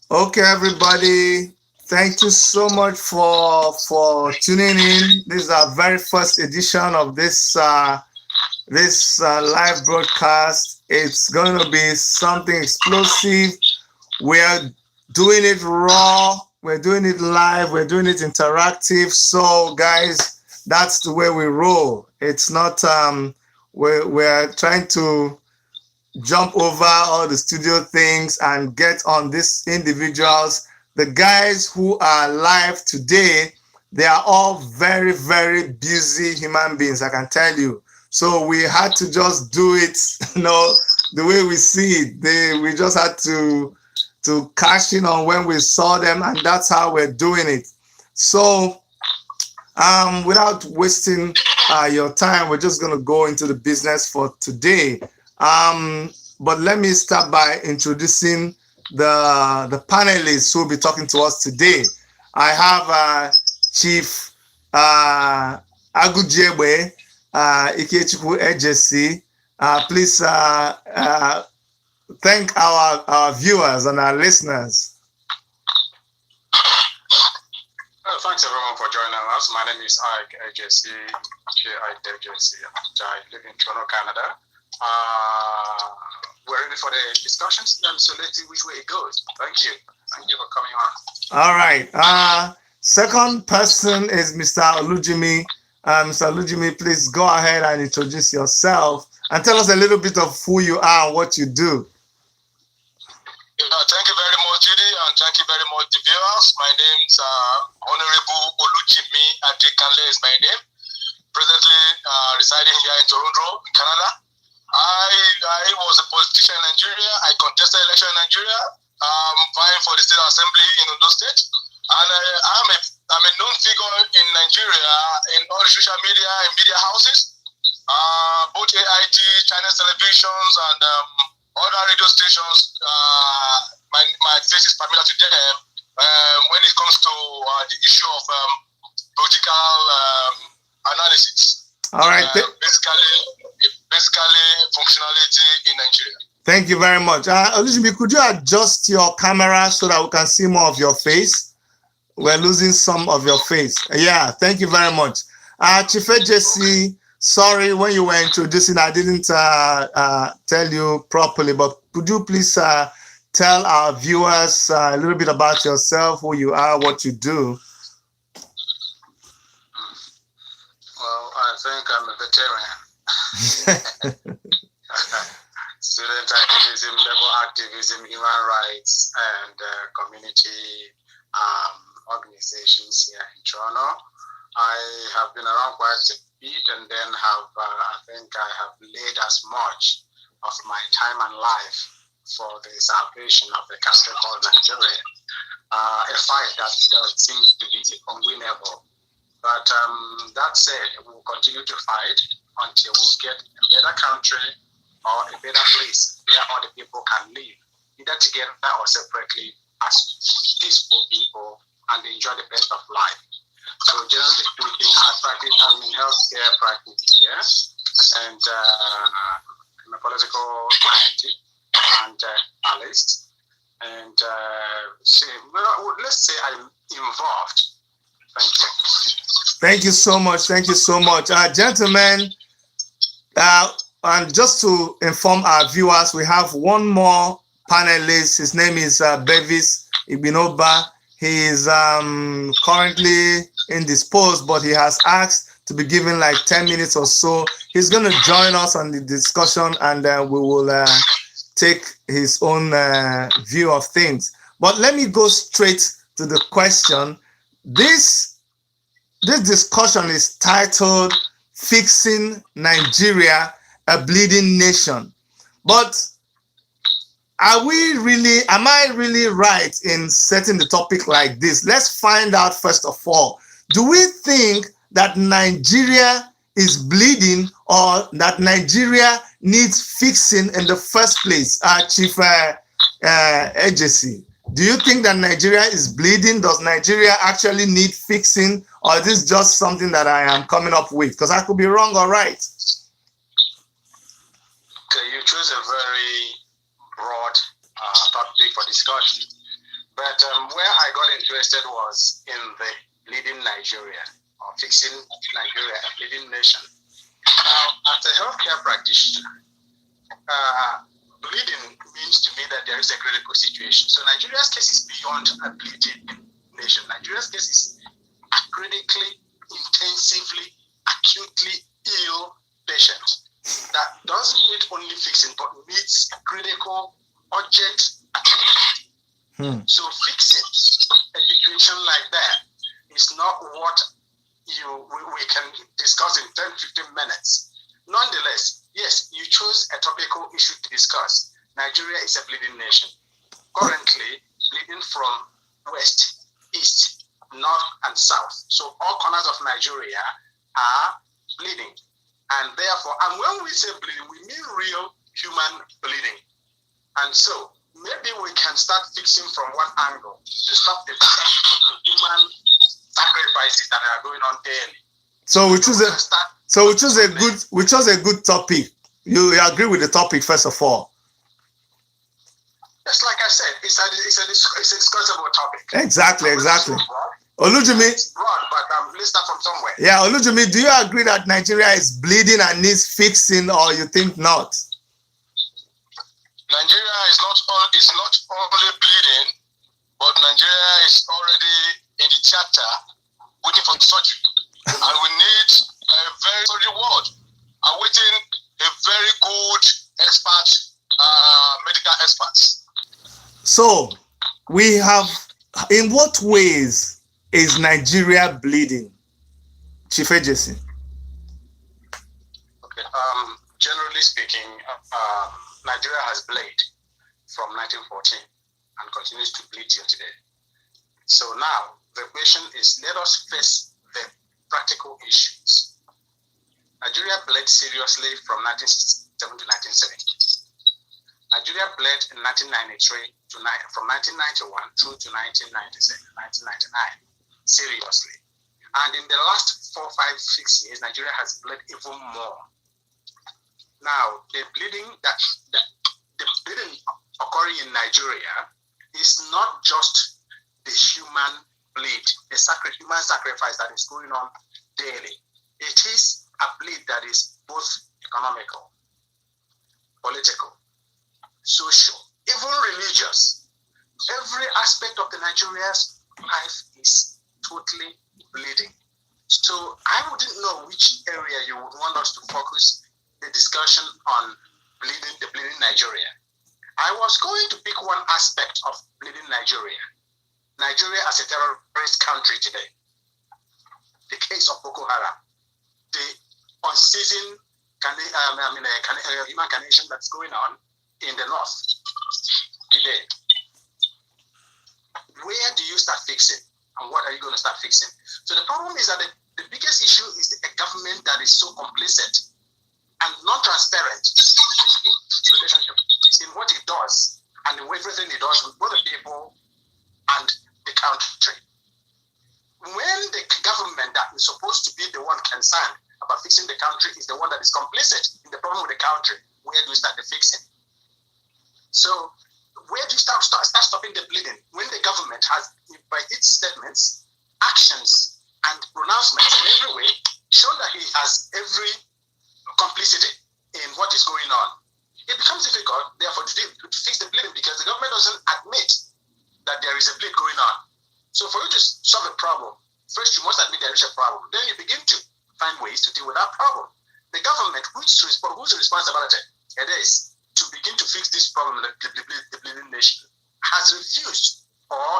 Okay, everybody. Thank you so much for tuning in. This is our very first edition of this live broadcast. It's going to be something explosive. We're doing it raw. We're doing it live. We're doing it interactive. So, guys, that's the way we roll. It's not we're trying to jump over all the studio things and get on these individuals. The guys who are live today, they are all very, very busy human beings, I can tell you. So we had to just do it, the way we see it. We just had to cash in on when we saw them, and that's how we're doing it. So without wasting your time, we're just going to go into the business for today. But let me start by introducing the panelists who will be talking to us today. I have Chief Agujebe Ikechukwu Ejesi. Please thank our viewers and our listeners. Thanks everyone for joining us. My name is Ike AJC, KIJC, and I live in Toronto, Canada. We're ready for the discussions, so let's see which way it goes. Thank you. Thank you for coming on. All right. Second person is Mr. Olujimi. Mr. Olujimi, please go ahead and introduce yourself and tell us a little bit of who you are and what you do. Thank you very much, Judy, and thank you very much, the viewers. My name is Honorable Olujimi Adekanle is my name. Presently residing here in Toronto, Canada. I was a politician in Nigeria. I contested election in Nigeria, vying for the state assembly in Ondo State. And I'm a known figure in Nigeria in all the social media and media houses, both AIT, Chinese televisions, and other radio stations. My face is familiar to them when it comes to the issue of political analysis. All right. Basically, functionality in Nigeria. Thank you very much. Olujimi, could you adjust your camera so that we can see more of your face? We're losing some of your face. Yeah, thank you very much. Chief Ejesi, sorry, when you were introducing, I didn't tell you properly, but could you please tell our viewers a little bit about yourself, who you are, what you do? Well, I think I'm a veteran. Student activism, labor activism, human rights, and community organizations here in Toronto. I have been around quite a bit, and then I think I have laid as much of my time and life for the salvation of the country called Nigeria. A fight that seems to be unwinnable. But that said, we will continue to fight until we get a better country or a better place where all the people can live, either together or separately, as peaceful people and enjoy the best of life. So generally speaking, I'm in healthcare practice here, and I'm a political scientist and analyst. And let's say I'm involved. Thank you. Thank you so much. Thank you so much. Gentlemen, and just to inform our viewers, we have one more panelist. His name is Bevis Ibinoba. He is currently indisposed, but he has asked to be given like 10 minutes or so. He's going to join us on the discussion, and we will take his own view of things. But let me go straight to the question. This discussion is titled Fixing Nigeria, a Bleeding Nation. But am I really right in setting the topic like this? Let's find out first of all. Do we think that Nigeria is bleeding or that Nigeria needs fixing in the first place? Chief Ejesi, do you think that Nigeria is bleeding? Does Nigeria actually need fixing, or is this just something that I am coming up with? Because I could be wrong or right. Okay, you chose a very broad topic for discussion. But where I got interested was in the bleeding Nigeria, or fixing Nigeria, a bleeding nation. Now, as a healthcare practitioner, bleeding means to me that there is a critical situation. So Nigeria's case is beyond a bleeding nation. Nigeria's case is a critically, intensively, acutely ill patient that doesn't need only fixing, but needs critical, urgent attention. So fixing a situation like that is not what we can discuss in 10-15 minutes. Nonetheless, yes, you chose a topical issue to discuss. Nigeria is a bleeding nation. Currently, bleeding from west, east, north, and south. So all corners of Nigeria are bleeding. And therefore, and when we say bleeding, we mean real human bleeding. And so maybe we can start fixing from one angle to stop the human sacrifices that are going on daily. So we chose a good topic. You agree with the topic first of all? Yes, like I said, it's a discussable topic. Exactly. Olujimi, it's broad, but let's start from somewhere. Yeah, Olujimi, do you agree that Nigeria is bleeding and needs fixing, or you think not? Nigeria is not only bleeding, but Nigeria is already in the theater waiting for surgery. And we need a very surgery ward, awaiting a very good medical experts. So, we have, in what ways is Nigeria bleeding? Chief Agency. Okay, generally speaking, Nigeria has bled from 1914 and continues to bleed till today. So now, the question is, let us face the practical issues. Nigeria bled seriously from 1967 to 1970. Nigeria bled in 1993 from 1991 through to 1999, seriously. And in the last 4, 5, 6 years, Nigeria has bled even more. Now, the bleeding occurring in Nigeria is not just the human bleed, the human sacrifice that is going on daily. It is a bleed that is both economical, political, social, even religious. Every aspect of the Nigeria's life is totally bleeding. So I wouldn't know which area you would want us to focus the discussion on the bleeding Nigeria. I was going to pick one aspect of bleeding Nigeria. Nigeria as a terrorist country today. The case of Boko Haram. The unceasing human carnation that's going on in the north today. Where do you start fixing? And what are you going to start fixing? So the problem is that the biggest issue is a government that is so complicit and non-transparent relationship in what it does and everything it does with both the people and the country. When the government that is supposed to be the one concerned about fixing the country is the one that is complicit in the problem with the country, where do you start the fixing? So where do you start stopping the bleeding when the government has, by its statements, actions, and pronouncements in every way, shown that he has every complicity in what is going on? It becomes difficult, therefore, to fix the bleeding because the government doesn't admit that there is a bleed going on. So for you to solve a problem, first you must admit there is a problem. Then you begin to find ways to deal with that problem. The government, whose responsibility it is to begin to fix this problem, the bleeding nation, has refused or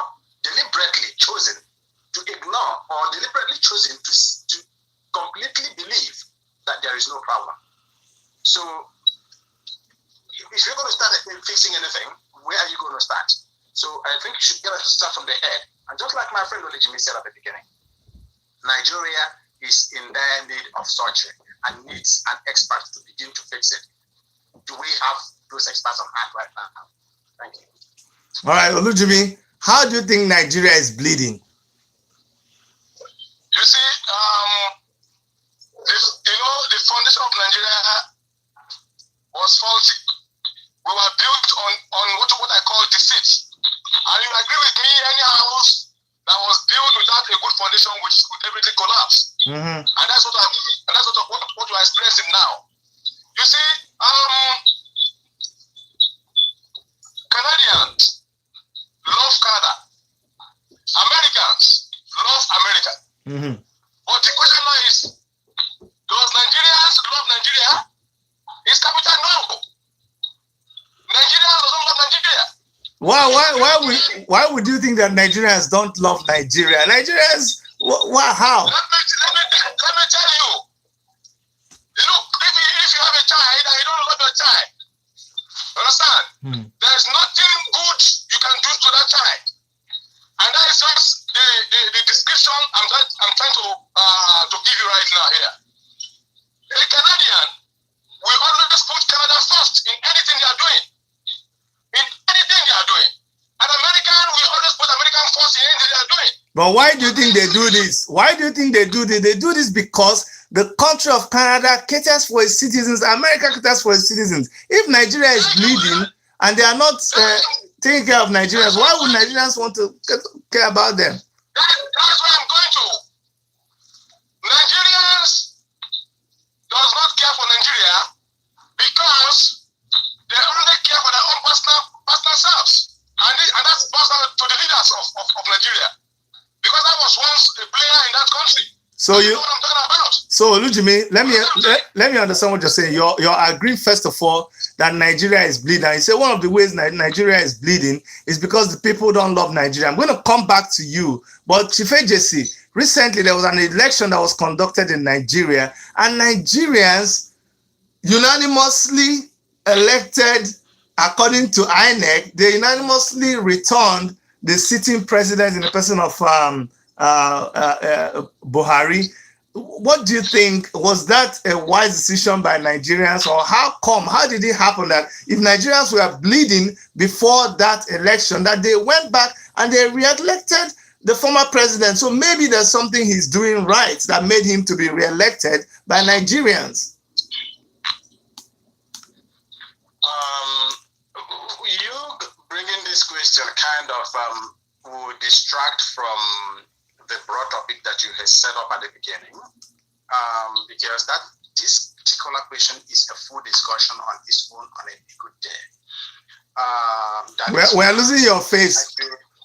deliberately chosen to ignore or deliberately chosen to completely believe that there is no problem. So if you're going to start fixing anything, where are you going to start? So I think you should get a start from the head. And just like my friend Olujimi said at the beginning, Nigeria is in dire need of surgery and needs an expert to begin to fix it. Do we have those experts on hand right now? Thank you. All right, Olujimi, how do you think Nigeria is bleeding? You see, the foundation of Nigeria was faulty. We were built on what I call deceit. I And you agree with me, any house that was built without a good foundation would everything collapse. Mm-hmm. And that's what we're experiencing now. You see, Canadians love Canada. Americans love America. Mm-hmm. But the question now is, does Nigerians love Nigeria? It's capital no. Nigerians don't love Nigeria. Why would you think that Nigerians don't love Nigeria? Nigerians, how? Let me tell you. Look, if you have a child and you don't love your child, understand? There's nothing good you can do to that child. And that is just the description I'm trying to give you right now here. A Canadian will always put Canada first in anything they are doing. An American will always put American first in anything they are doing. But why do you think they do this? Why do you think they do this? They do this because the country of Canada caters for its citizens. America caters for its citizens. If Nigeria is bleeding and they are not taking care of Nigerians, why would Nigerians want to care about them? That's where I'm going to. Nigerians does not care for Nigeria because they only care for their own personal selves. And that's personal to the leaders of Nigeria. Because I was once a player in that country. So you know what I'm talking about? So Olujimi, let me understand what you're saying. You're agreeing first of all that Nigeria is bleeding. You say one of the ways Nigeria is bleeding is because the people don't love Nigeria. I'm going to come back to you, but Chief AJC, recently there was an election that was conducted in Nigeria, and Nigerians unanimously elected, according to INEC, they unanimously returned the sitting president in the person of Buhari. What do you think? Was that a wise decision by Nigerians, or how did it happen that if Nigerians were bleeding before that election, that they went back and they re-elected the former president? So maybe there's something he's doing right that made him to be re-elected by Nigerians. You bringing this question kind of would distract from the broad topic that you had set up at the beginning, because this particular question is a full discussion on its own on a good day. We're losing your face.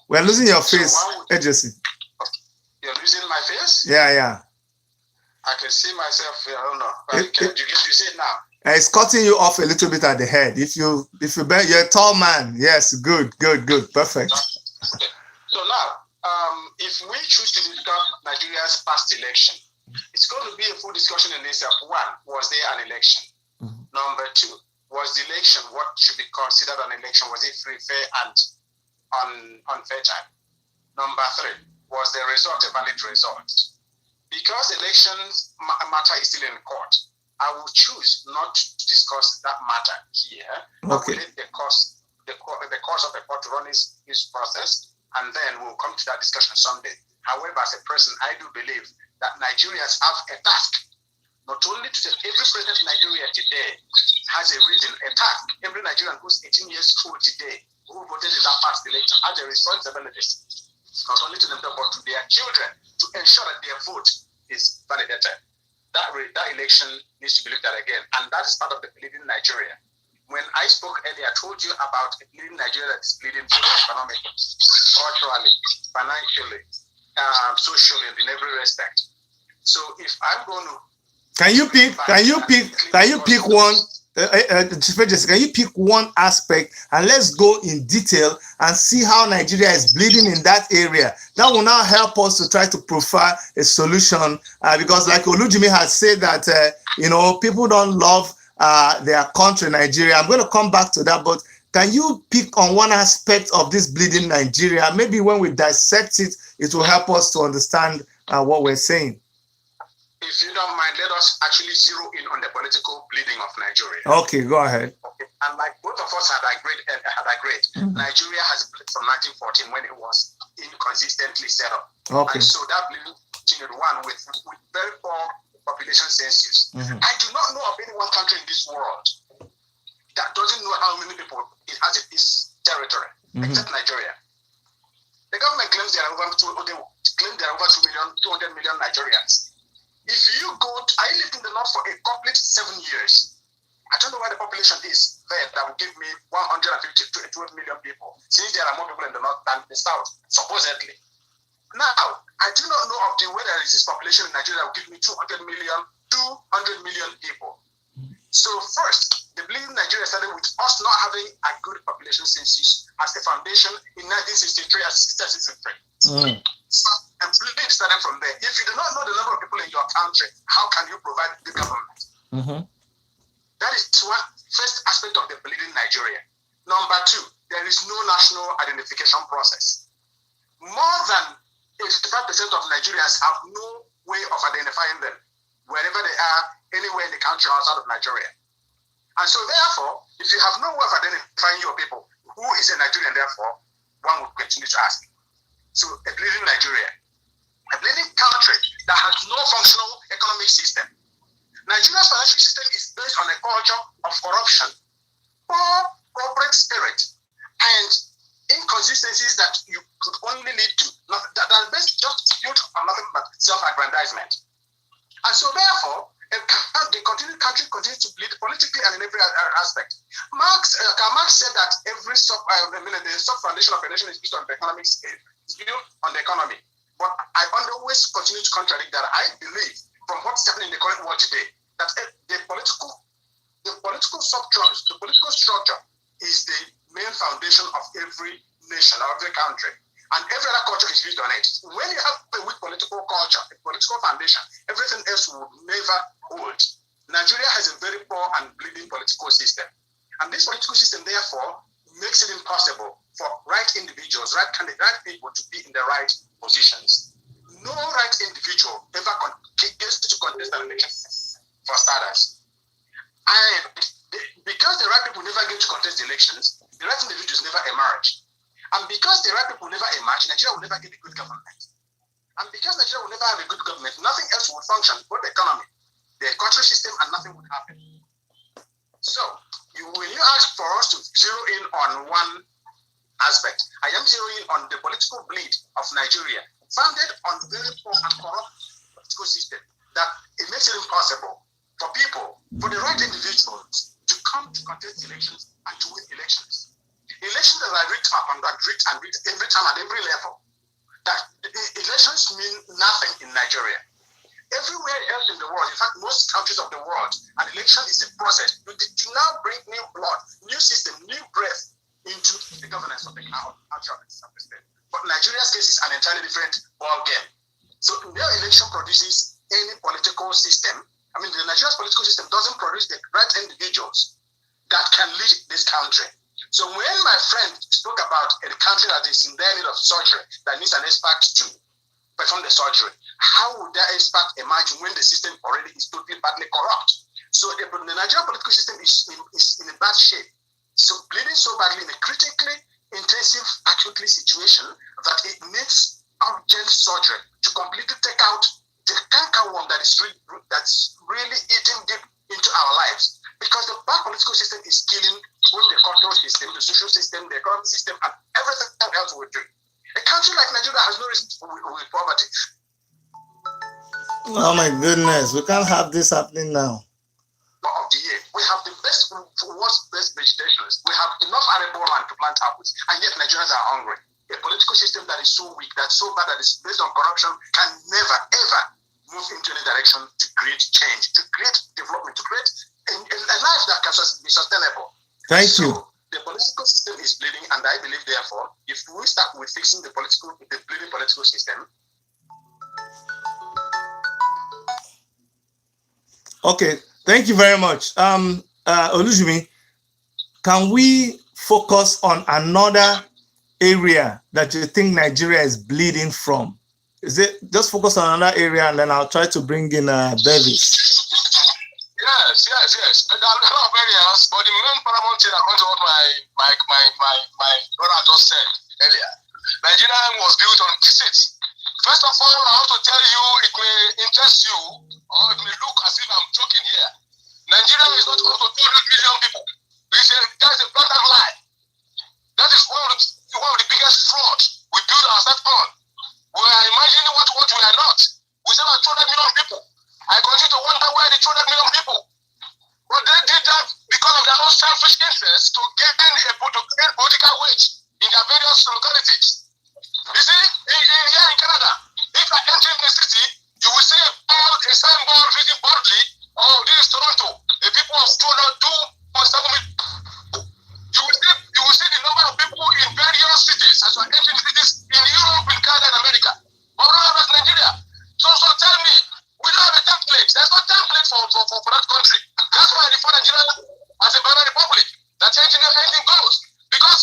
We're losing your face, agency. You're losing my face? Yeah. I can see myself here. I don't know. You say it now. It's cutting you off a little bit at the head. If you're a tall man, yes, good, perfect. Okay. So now, if we choose to discuss Nigeria's past election, it's going to be a full discussion in itself. One, was there an election? Mm-hmm. Number two, was the election what should be considered an election? Was it free, fair, and on fair time? Number three, was the result a valid result? Because elections matter is still in court, I will choose not to discuss that matter here. Okay. Let the course of the court to run its process, and then we'll come to that discussion someday. However, as a person, I do believe that Nigerians have a task. Not only to every president in Nigeria today has a reason, a task. Every Nigerian who's 18 years old today, who voted in that past election, has a responsibility, not only to themselves, but to their children, to ensure that their vote is validated. That election needs to be looked at again, and that is part of the bleeding Nigeria. When I spoke earlier, I told you about a bleeding Nigeria that is bleeding economically, culturally, financially, socially, and in every respect. So if I'm going to Can you pick one? Can you pick one aspect and let's go in detail and see how Nigeria is bleeding in that area? That will now help us to try to profile a solution, because like Olujimi has said that people don't love their country, Nigeria. I'm going to come back to that, but can you pick on one aspect of this bleeding Nigeria? Maybe when we dissect it, it will help us to understand what we're saying. If you don't mind, let us actually zero in on the political bleeding of Nigeria. Okay, go ahead. Okay. And like both of us had agreed, Nigeria has bled from 1914 when it was inconsistently set up. Okay. And so that bleeding continued with very poor population census. Mm-hmm. I do not know of any one country in this world that doesn't know how many people it has in this territory, except Nigeria. The government claims there are over 2 million, 200 million Nigerians. If you go, I lived in the north for a complete 7 years. I don't know where the population is there that will give me 150 to 12 million people, since there are more people in the north than the south, supposedly. Now, I do not know of the way there is this population in Nigeria that will give me 200 million people. So first, the Bleeding Nigeria started with us not having a good population census as a foundation in 1963 as citizenry. So the Bleeding started from there. If you do not know the number of people in your country, how can you provide the government? That is one first aspect of the Bleeding Nigeria. Number two, there is no national identification process. More than 85% of Nigerians have no way of identifying them, wherever they are, anywhere in the country outside of Nigeria. And so therefore, if you have no way of identifying your people, who is a Nigerian therefore, one would continue to ask. So a Bleeding Nigeria, a bleeding country that has no functional economic system. Nigeria's financial system is based on a culture of corruption, poor corporate spirit, and inconsistencies that you could only lead to, that are based just built on nothing but self-aggrandizement. And so therefore, the country continues to bleed politically and in every aspect. Karl Marx said that every the sub-foundation of a nation is built on the economic scale, is built on the economy. But I always continue to contradict that. I believe from what's happening in the current world today, that the political structure is the main foundation of every nation, of every country, and every other culture is built on it. When you have a weak political culture, a political foundation, everything else would never hold. Nigeria has a very poor and bleeding political system, and this political system therefore makes it impossible for right individuals, right people to be in the right positions. No right individual ever gets to contest an election, for starters. And because the right people never get to contest the elections, the right individuals never emerge. And because the right people never emerge, Nigeria will never get a good government. And because Nigeria will never have a good government, nothing else will function, both the economy, the cultural system, and nothing would happen. So, when you ask for us to zero in on one aspect, I am zeroing on the political bleed of Nigeria, founded on very poor and corrupt political system, that it makes it impossible for people, for the right individuals, to come to contest elections and to win elections. Elections that are rigged up and rigged every time at every level. That elections mean nothing in Nigeria. Everywhere else in the world, in fact, most countries of the world, an election is a process. You now bring new blood, new system, new breath into the governance of the country of the state. But Nigeria's case is an entirely different ball game. So their election produces any political system. I mean, the Nigeria's political system doesn't produce the right individuals that can lead this country. So when my friend spoke about a country that is in their need of surgery, that needs an expert to perform the surgery, how would that expert emerge when the system already is totally badly corrupt? So the Nigerian political system is in a bad shape. So bleeding so badly in a critically intensive, acutely situation that it needs urgent surgery to completely take out the cankerworm that's really eating deep into our lives. Because the bad political system is killing both the cultural system, the social system, the economic system, and everything else we do. A country like Nigeria has no reason to with poverty. Oh my goodness, we can't have this happening now. Of the year, we have the best vegetations. We have enough arable land to plant apples, and yet Nigerians are hungry. A political system that is so weak, that's so bad, that is based on corruption, can never ever move into any direction to create change, to create development, to create a life that can be sustainable. Thank you. The political system is bleeding, and I believe, therefore, if we start with fixing the bleeding political system. Okay, thank you very much. Olujimi, can we focus on another area that you think Nigeria is bleeding from? Is it just focus on another area, and then I'll try to bring in Davis. Yes. There are a lot of areas, but the main paramount thing according to what my brother just said earlier, Nigeria was built on deceit. First of all, I have to tell you, it may interest you, or it may look as if I'm joking here. Nigeria is not close to 200 million people. That's a blatant lie. That is one of the biggest fraud we build ourselves on. We are imagining what we are not. We said about 200 million people. I continue to wonder where the 200 million people. But they did that because of their own selfish interests to gain political weight in their various localities. You see, here in Canada, if you are entering the city, you will see a signboard written boldly, oh, this is Toronto, a people of 2.7 million. You will see the number of people in various cities as you are entering cities in Europe, in Canada, and America. But not as Nigeria. So tell me, we don't have a template. There's no template for that country. That's why I refer Nigeria as a banana republic. That anything goes. Because,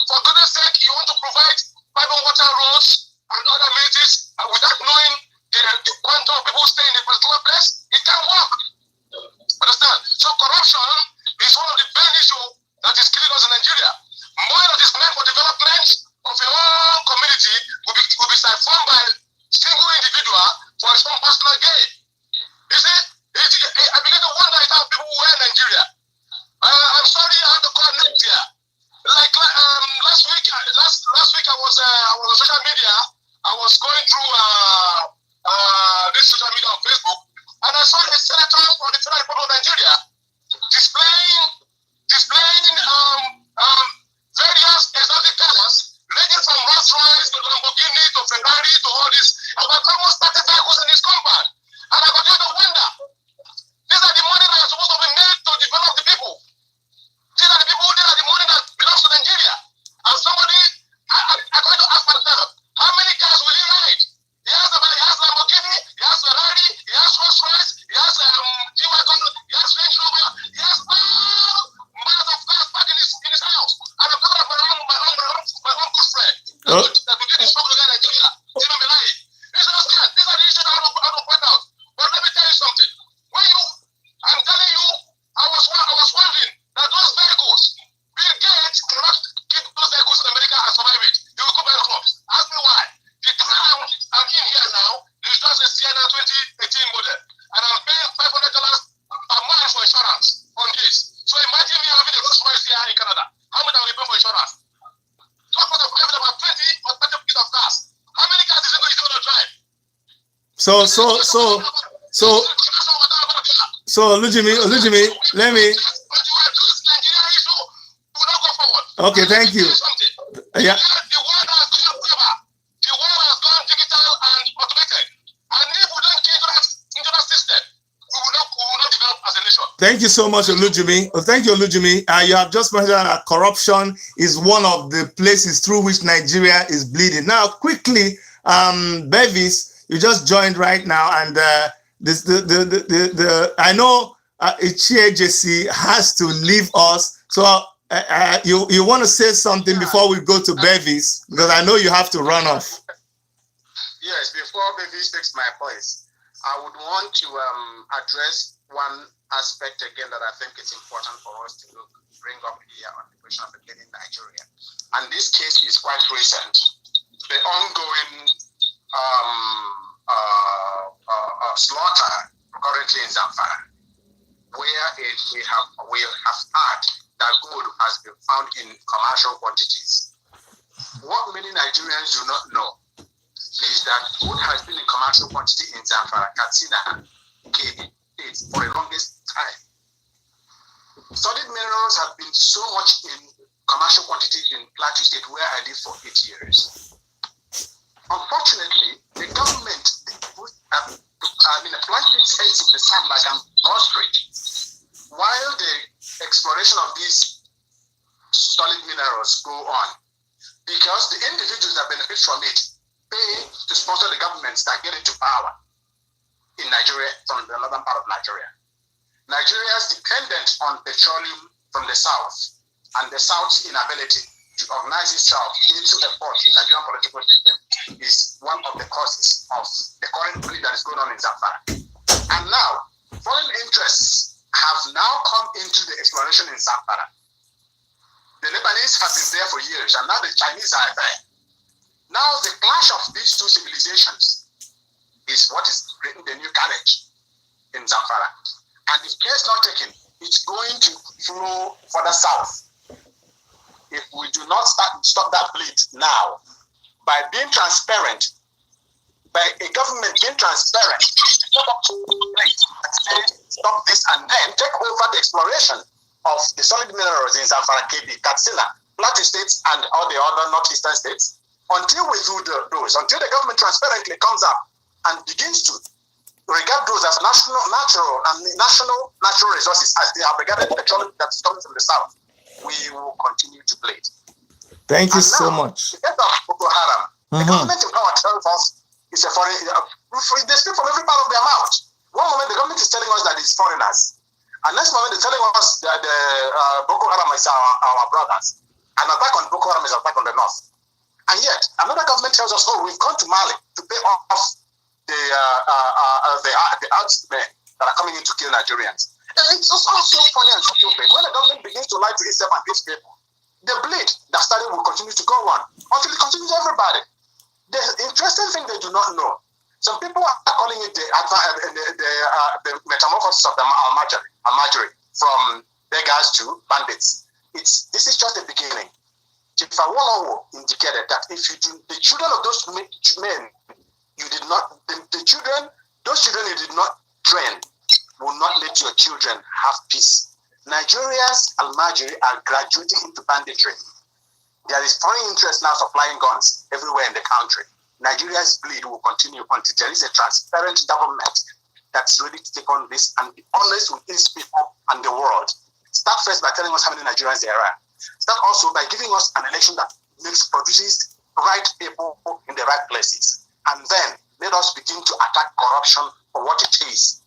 for goodness sake, you want to provide private water roads and other amenities without knowing the quantum of people staying in a particular place. It can't work. Understand? So corruption is one of the main issues that is killing us in Nigeria. Money that is meant for development of a whole community will be siphoned by single individual for his own personal gain. You see, I begin to wonder how people who are in Nigeria. I'm sorry I had to call names here. Like last week I was on social media. I was going through this social media on Facebook, and I saw a senator for the Federal Republic of Nigeria displaying various exotic cars, ranging from Rolls Royce to Lamborghini to Ferrari to all this, about almost 30 vehicles in his compound. And I continue to wonder, these are the money that are supposed to be made to develop the people. These are the money that belongs to Nigeria. And somebody, I'm going to ask myself, how many cars will he ride? He has Lamborghini, he has Ferrari, he has Rolls Royce, he has G-Wagon, he has Range Rover, he has all manner of cars back in his house. And I'm talking about my own good friend. That we did this struggle in Nigeria. Tina Melai. These are the issues I want to point out. But let me tell you something. I'm telling you, I was wondering that those vehicles, Bill Gates cannot keep those vehicles in America and survive it. He will go by the clubs. Ask me why. The car I'm in here now is just a Sienna 2018 model, and I'm paying $500 per month for insurance on this. So imagine me having a Rolls Royce here in Canada. How much I will pay for insurance? Talk about about 20 or 30 pieces of cars. How many cars is it going to drive? So, Lujimi, let me. Okay, thank you. Yeah. The world has gone clever. The world has gone digital and automated. And if we don't get into that system, we will not develop as a nation. Thank you so much, Olujimi. Thank you, Olujimi. You have just mentioned that corruption is one of the places through which Nigeria is bleeding. Now, quickly, Bevis, you just joined right now, and I know JC has to leave us. So you want to say something before we go to Bevis, because I know you have to run off. Yes, before Bevis takes my place, I would want to address one aspect again that I think is important for us to bring up here on the question of bleeding Nigeria. And this case is quite recent. The ongoing slaughter currently in Zamfara, where we have heard that gold has been found in commercial quantities. What many Nigerians do not know is that gold has been in commercial quantity in Zamfara, Katsina, Kebbi for the longest time. Solid minerals have been so much in commercial quantities in Plateau State, where I lived for 8 years. Unfortunately, the government planted its heads in the sand like an ostrich, while the exploration of these solid minerals go on, because the individuals that benefit from it pay to sponsor the governments that get into power in Nigeria, from the northern part of Nigeria. Nigeria is dependent on petroleum from the south, and the south's inability to organize itself into a port in Nigerian political system is one of the causes of the current bleed that is going on in Zamfara. And now, foreign interests have now come into the exploration in Zamfara. The Lebanese have been there for years, and now the Chinese are there. Now, the clash of these two civilizations is what is creating the new carnage in Zamfara. And if care is not taken, it's going to flow further south. If we do not stop that bleed now, by by being transparent, by a government being transparent, stop this and then take over the exploration of the solid minerals in Zamfara, Kebbi, Katsina, Plateau states, and all the other northeastern states. Until we do those, until the government transparently comes up and begins to regard those as natural resources as they have regarded petroleum that's coming from the south, we will continue to bleed. Thank you so much. The case of Boko Haram, the government in power tells us it's a foreign. They speak from every part of their mouth. One moment the government is telling us that it's foreigners, and next moment they're telling us that the Boko Haram is our brothers. An attack on Boko Haram is an attack on the north. And yet another government tells us, oh, we've gone to Mali to pay off the herdsmen that are coming in to kill Nigerians. It's also so funny and stupid. When the government begins to lie to itself and these people, the bleed that started will continue to go on until it continues everybody. The interesting thing they do not know, some people are calling it the metamorphosis of the Almajiri from beggars to bandits. This is just the beginning. If I want to indicate that if you do, the children of those men, you did not, those children you did not train will not let your children have peace. Nigeria's Almajiri are graduating into banditry. There is foreign interest now supplying guns everywhere in the country. Nigeria's bleed will continue until there is a transparent government that's ready to take on this and be honest with these people and the world. Start first by telling us how many Nigerians there are. Start also by giving us an election that produces right people in the right places. And then let us begin to attack corruption for what it is.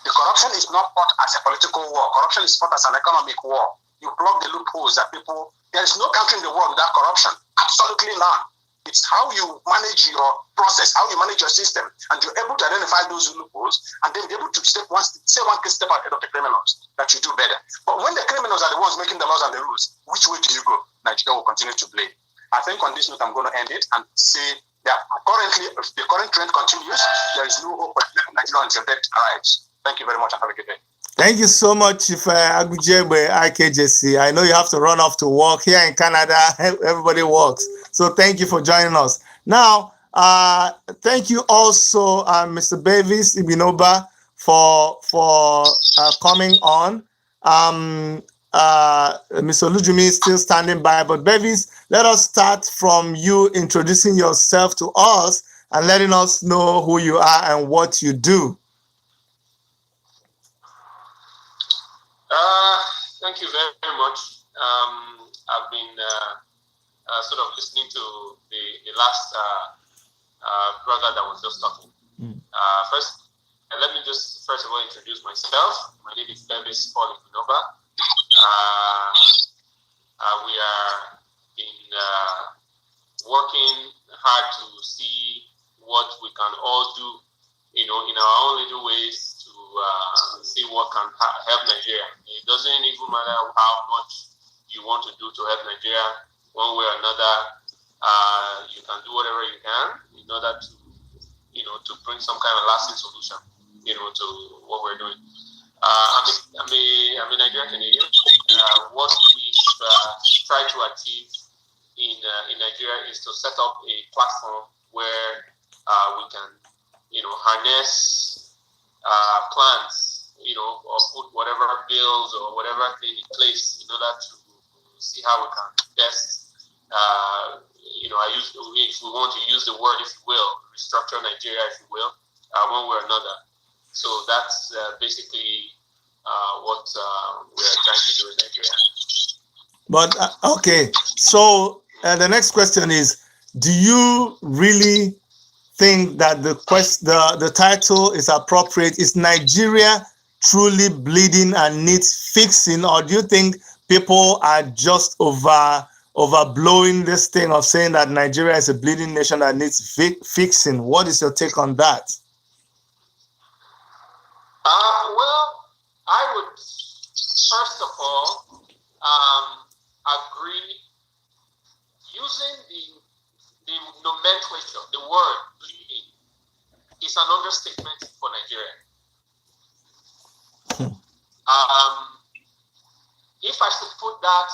The corruption is not fought as a political war. Corruption is fought as an economic war. You plug the loopholes that people... There is no country in the world without corruption. Absolutely none. It's how you manage your process, how you manage your system, and you're able to identify those loopholes and then be able to step one step ahead of the criminals that you do better. But when the criminals are the ones making the laws and the rules, which way do you go? Nigeria will continue to blame. I think on this note, I'm going to end it and say that currently, if the current trend continues, there is no hope for Nigeria until death arrives. Thank you very much and have a good day. Thank you so much, Chief Agujegbe IKJC. I know you have to run off to work. Here in Canada, everybody works. So thank you for joining us. Now, thank you also, Mr. Bevis Ibinoba, for coming on. Mr. Olujumi is still standing by, but Bevis, let us start from you introducing yourself to us and letting us know who you are and what you do. Thank you very much. I've been sort of listening to the last brother that was just talking. First, let me just first of all introduce myself. My name is Bevis Paul Ibinoba. We are working hard to see what we can all do, in our own little ways to see what can help Nigeria. It doesn't even matter how much you want to do to help Nigeria, one way or another. You can do whatever you can in order to, to bring some kind of lasting solution, to what we're doing. I'm a Nigerian Canadian. What we've tried to achieve in Nigeria is to set up a platform where we can, harness plans, or put whatever bills or whatever thing in place in order to see how we can best, if we want to use the word, if you will, restructure Nigeria, if you will, one way or another. So that's basically what we're trying to do in Nigeria. But, okay, so the next question is, do you really think that the title is appropriate? Is Nigeria truly bleeding and needs fixing, or do you think people are just overblowing this thing of saying that Nigeria is a bleeding nation that needs fixing? What is your take on that? Well, I would first of all agree using the nomenclature, the word bleeding, is an understatement for Nigeria. If I should put that,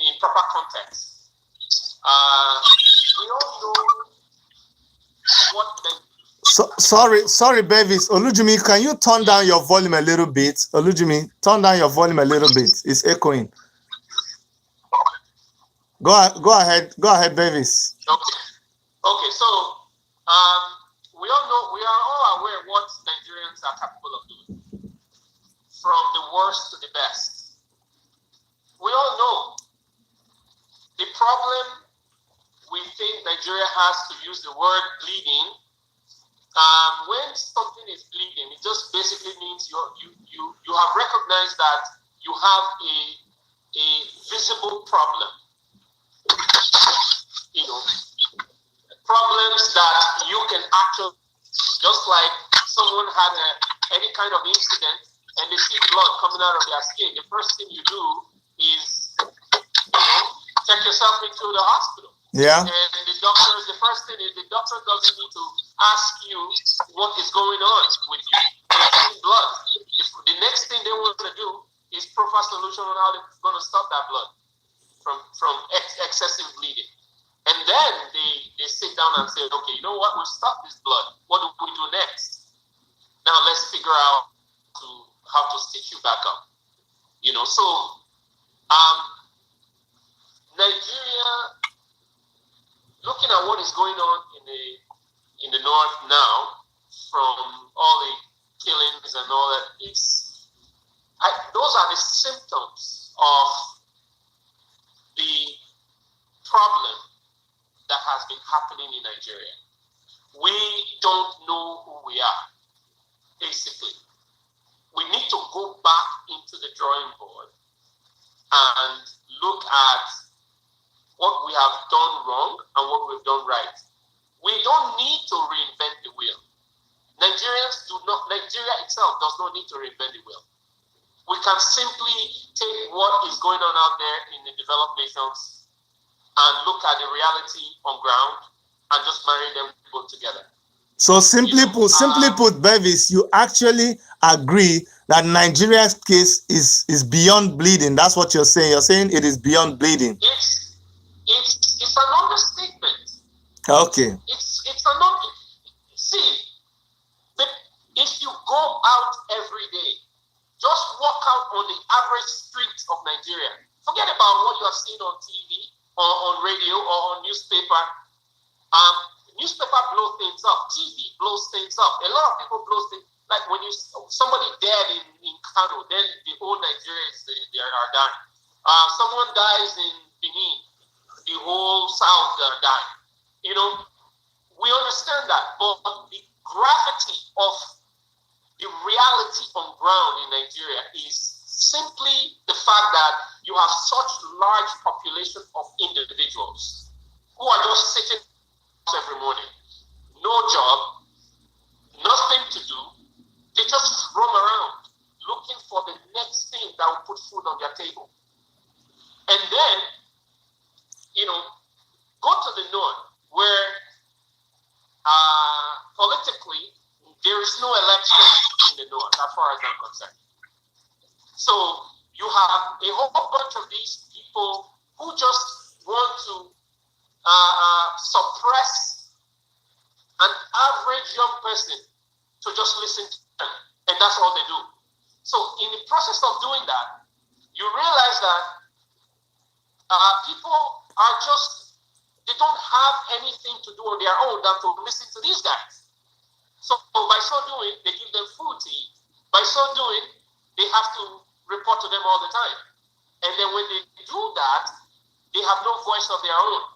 in proper context, We all know what Sorry, Bevis. Olujimi, can you turn down your volume a little bit? Olujimi, turn down your volume a little bit. It's echoing. Go ahead, Bevis. Okay. So we all know, we are all aware what Nigerians are capable of doing, from the worst to the best. We all know the problem we think Nigeria has, to use the word bleeding. When something is bleeding, it just basically means you have recognized that you have a visible problem. Problems that you can actually, just like someone had any kind of incident and they see blood coming out of their skin, the first thing you do is check yourself into the hospital. Yeah. And the first thing is, the doctor doesn't need to ask you what is going on with you. They're seeing blood. The next thing they want to do is profile solution on how they're going to stop that blood from excessive bleeding. And then they sit down and say, okay, you know what? We'll stop this blood. What do we do next? Now let's figure out how to stitch you back up. So Nigeria, looking at what is going on in the north now, from all the killings and all that, those are the symptoms of the problem that has been happening in Nigeria. We don't know who we are, basically. We need to go back into the drawing board and look at what we have done wrong and what we've done right. We don't need to reinvent the wheel. Nigeria itself does not need to reinvent the wheel. We can simply take what is going on out there in the developed nations and look at the reality on ground and just marry them both together. So simply put, Bevis, you actually agree that Nigeria's case is beyond bleeding. That's what you're saying. You're saying it is beyond bleeding. It's an understatement. Okay. It's an see. If you go out every day, just walk out on the average street of Nigeria. Forget about what you are seeing on TV or on radio or on newspaper. Newspaper blows things up. TV blows things up. A lot of people blow things. Like when somebody dead in Kano, then the whole Nigeria they are dying. Someone dies in Benin, the whole South died. We understand that, but the gravity of the reality on ground in Nigeria is simply the fact that you have such large population of individuals who are just sitting every morning, no job, nothing to do. They just roam around looking for the next thing that will put food on their table. And then, go to the north where politically there is no election in the north, as far as I'm concerned. So you have a whole bunch of these people who just want to suppress an average young person to just listen to them, and that's all they do. So in the process of doing that, you realize that people are they don't have anything to do on their own than to listen to these guys. So by so doing, they give them food to eat. By so doing, they have to report to them all the time. And then when they do that, they have no voice of their own.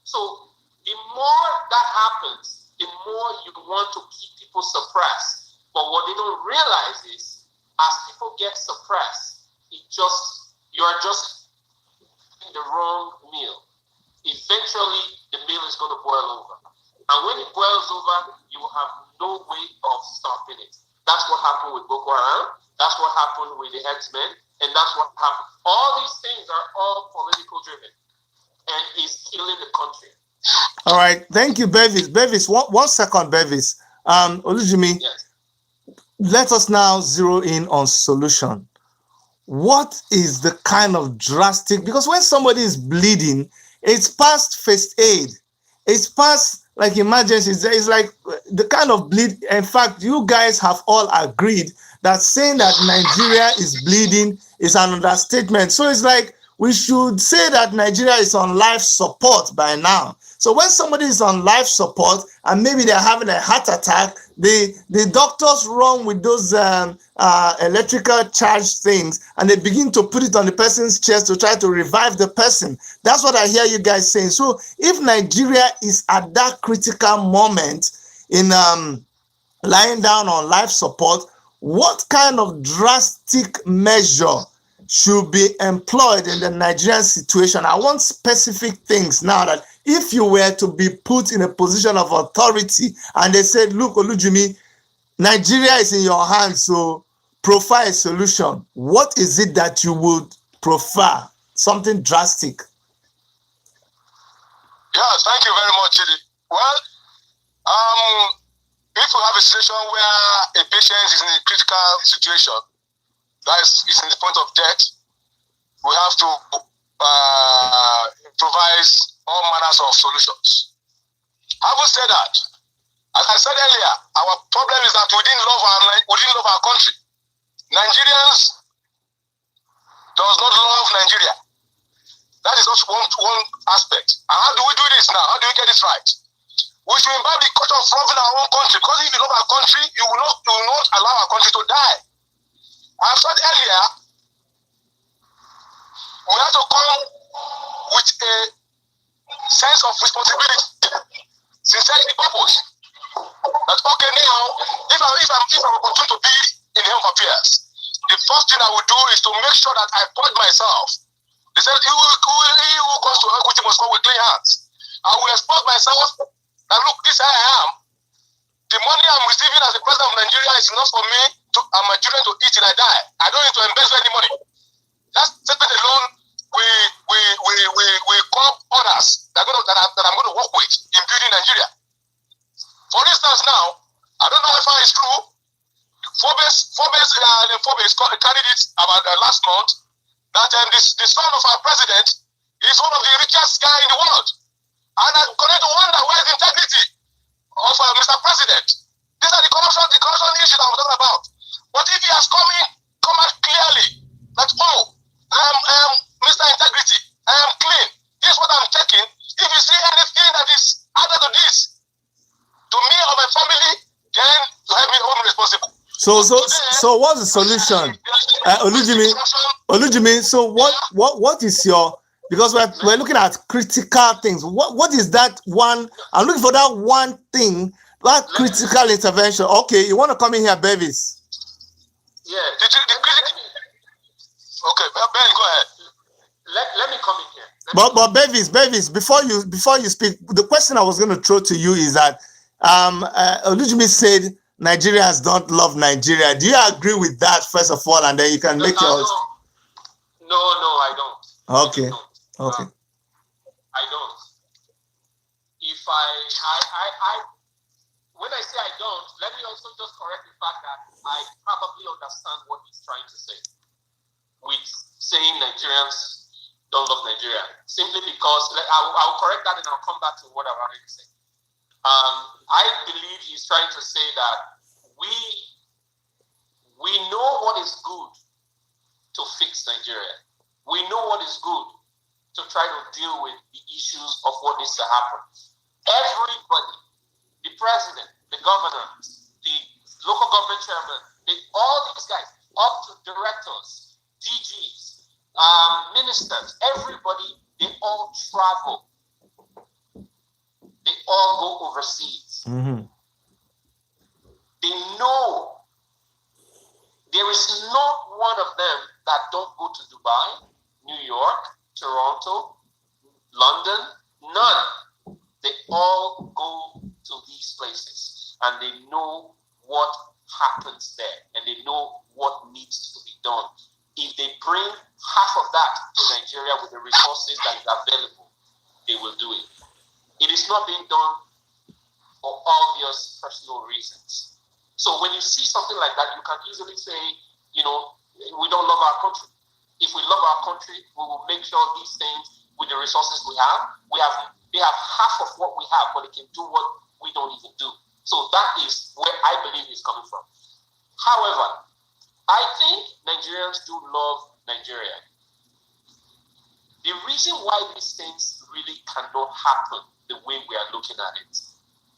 So the more that happens, the more you want to keep people suppressed. But what they don't realize is, as people get suppressed, you are just in the wrong meal. Eventually, the meal is going to boil over. And when it boils over, you will have no way of stopping it. That's what happened with Boko Haram. That's what happened with the herdsmen. And that's what happened. All these things are all political driven. And is killing the country. All right. Thank you, Bevis. Bevis, one second, Bevis. Olujimi, yes. Let us now zero in on solution. What is the kind of drastic, because when somebody is bleeding, It's past first aid. It's past like emergencies. It's like the kind of bleed. In fact, you guys have all agreed that saying that Nigeria is bleeding is an understatement. So it's like we should say that Nigeria is on life support by now. So when somebody is on life support and maybe they're having a heart attack, the doctors run with those electrical charge things and they begin to put it on the person's chest to try to revive the person. That's what I hear you guys saying. So if Nigeria is at that critical moment in lying down on life support, what kind of drastic measure should be employed in the Nigerian situation? I want specific things now that if you were to be put in a position of authority and they said, look, Olujimi, Nigeria is in your hands, so profile a solution. What is it that you would prefer? Something drastic. Yes, thank you very much, Chidi. Well, if we have a situation where a patient is in a critical situation, that is in the point of death, we have to improvise all manners of solutions. Having said that, as I said earlier, our problem is that we didn't love our country. Nigerians does not love Nigeria. That is just one aspect. And how do we do this now? How do we get this right? We should imbibe the culture of loving our own country. Because if you love our country, you will not allow our country to die. I said earlier, we have to come with a sense of responsibility, sincerity, purpose. That okay, now if I'm opportune to be in the Home of Affairs, the first thing I will do is to make sure that I purge myself. They said, he who comes to equity must come with clean hands. I will expose myself that look, this I am. The money I'm receiving as the president of Nigeria is enough for me and my children to eat till I die. I don't need to embezzle any money. That statement alone, we call others that I'm going to work with in building Nigeria. For instance, now, I don't know if it's true. Forbes carried it about last month that the son of our president is one of the richest guy in the world. And I'm going to wonder where is the integrity of Mr. President. These are the corruption issues I'm talking about. But if he has come out clearly that, oh, I am Mr. Integrity, I am clean, here's what I'm taking. If you see anything that is added to this, to me or my family, then you have me home responsible. So what's the solution? Olujimi, so what is your, because we're looking at critical things. What is that one? I'm looking for that one thing, that critical intervention. Okay, you want to come in here, Bevis? Yeah. Okay, Ben, go ahead. Let me come in here. But Bevis, before you speak, the question I was going to throw to you is that Olujimi said Nigerians don't love Nigeria. Do you agree with that first of all, and then you can make your? No, I don't. Okay. Okay. I don't. If I when I say I don't, let me also just correct the fact that I probably understand what he's trying to say with saying Nigerians don't love Nigeria. Simply because I'll correct that and I'll come back to what I've already said. I believe he's trying to say that we know what is good to fix Nigeria. We know what is good to try to deal with the issues of what needs to happen. Everybody, the president, the governor, the local government chairman, all these guys, up to directors, DGs, ministers, everybody, they all travel. They all go overseas. Mm-hmm. They know there is not one of them that don't go to Dubai, New York, Toronto, London, none. They all go to these places and they know what happens there and they know what needs to be done. If they bring half of that to Nigeria with the resources that is available, they will do it. It is not being done for obvious personal reasons. So when you see something like that, you can easily say, we don't love our country. If we love our country, we will make sure these things with the resources we have. They have half of what we have, but they can do what we don't even do. So that is where I believe it's coming from. However, I think Nigerians do love Nigeria. The reason why these things really cannot happen the way we are looking at it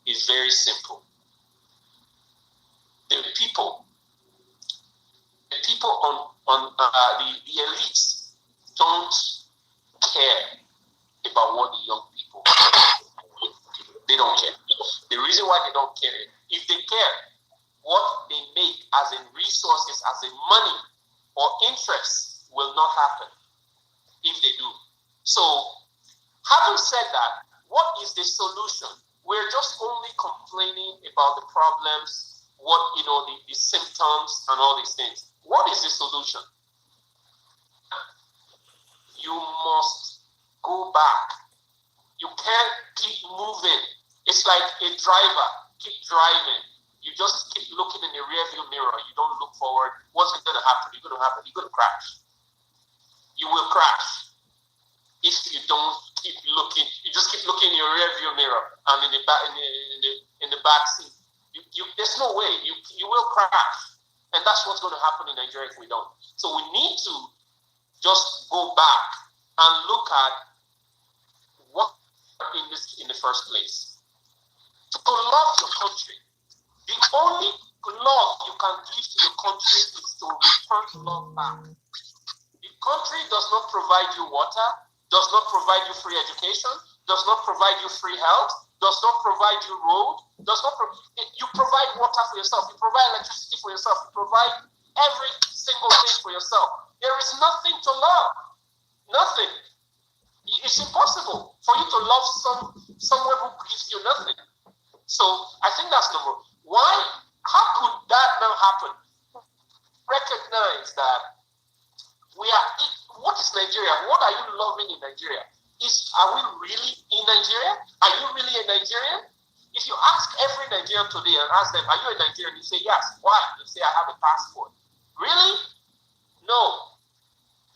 is very simple. The people on the elites don't care about what the young people do. They don't care. The reason why they don't care, if they care, what they make as in resources, as in money or interest will not happen if they do. So, having said that, what is the solution? We're just only complaining about the problems, the symptoms and all these things. What is the solution? You must go back. You can't keep moving. It's like a driver. Keep driving. You just keep looking in the rearview mirror. You don't look forward. What's going to happen? You're going to happen. You're going to crash. You will crash if you don't keep looking. You just keep looking in your rearview mirror and in the back seat. There's no way. You will crash, and that's what's going to happen in Nigeria if we don't. So we need to just go back and look at what in the first place. To love your country, the only love you can give to your country is to return love back. The country does not provide you water, does not provide you free education, does not provide you free health, does not provide you road, you provide water for yourself, you provide electricity for yourself, you provide every single thing for yourself. There is nothing to love. Nothing. It's impossible for you to love someone who gives you nothing. So I think that's number one. Why? How could that now happen? Recognize that what is Nigeria? What are you loving in Nigeria? Are we really in Nigeria? Are you really a Nigerian? If you ask every Nigerian today and ask them, are you a Nigerian? You say yes. Why? You say, I have a passport. Really? No.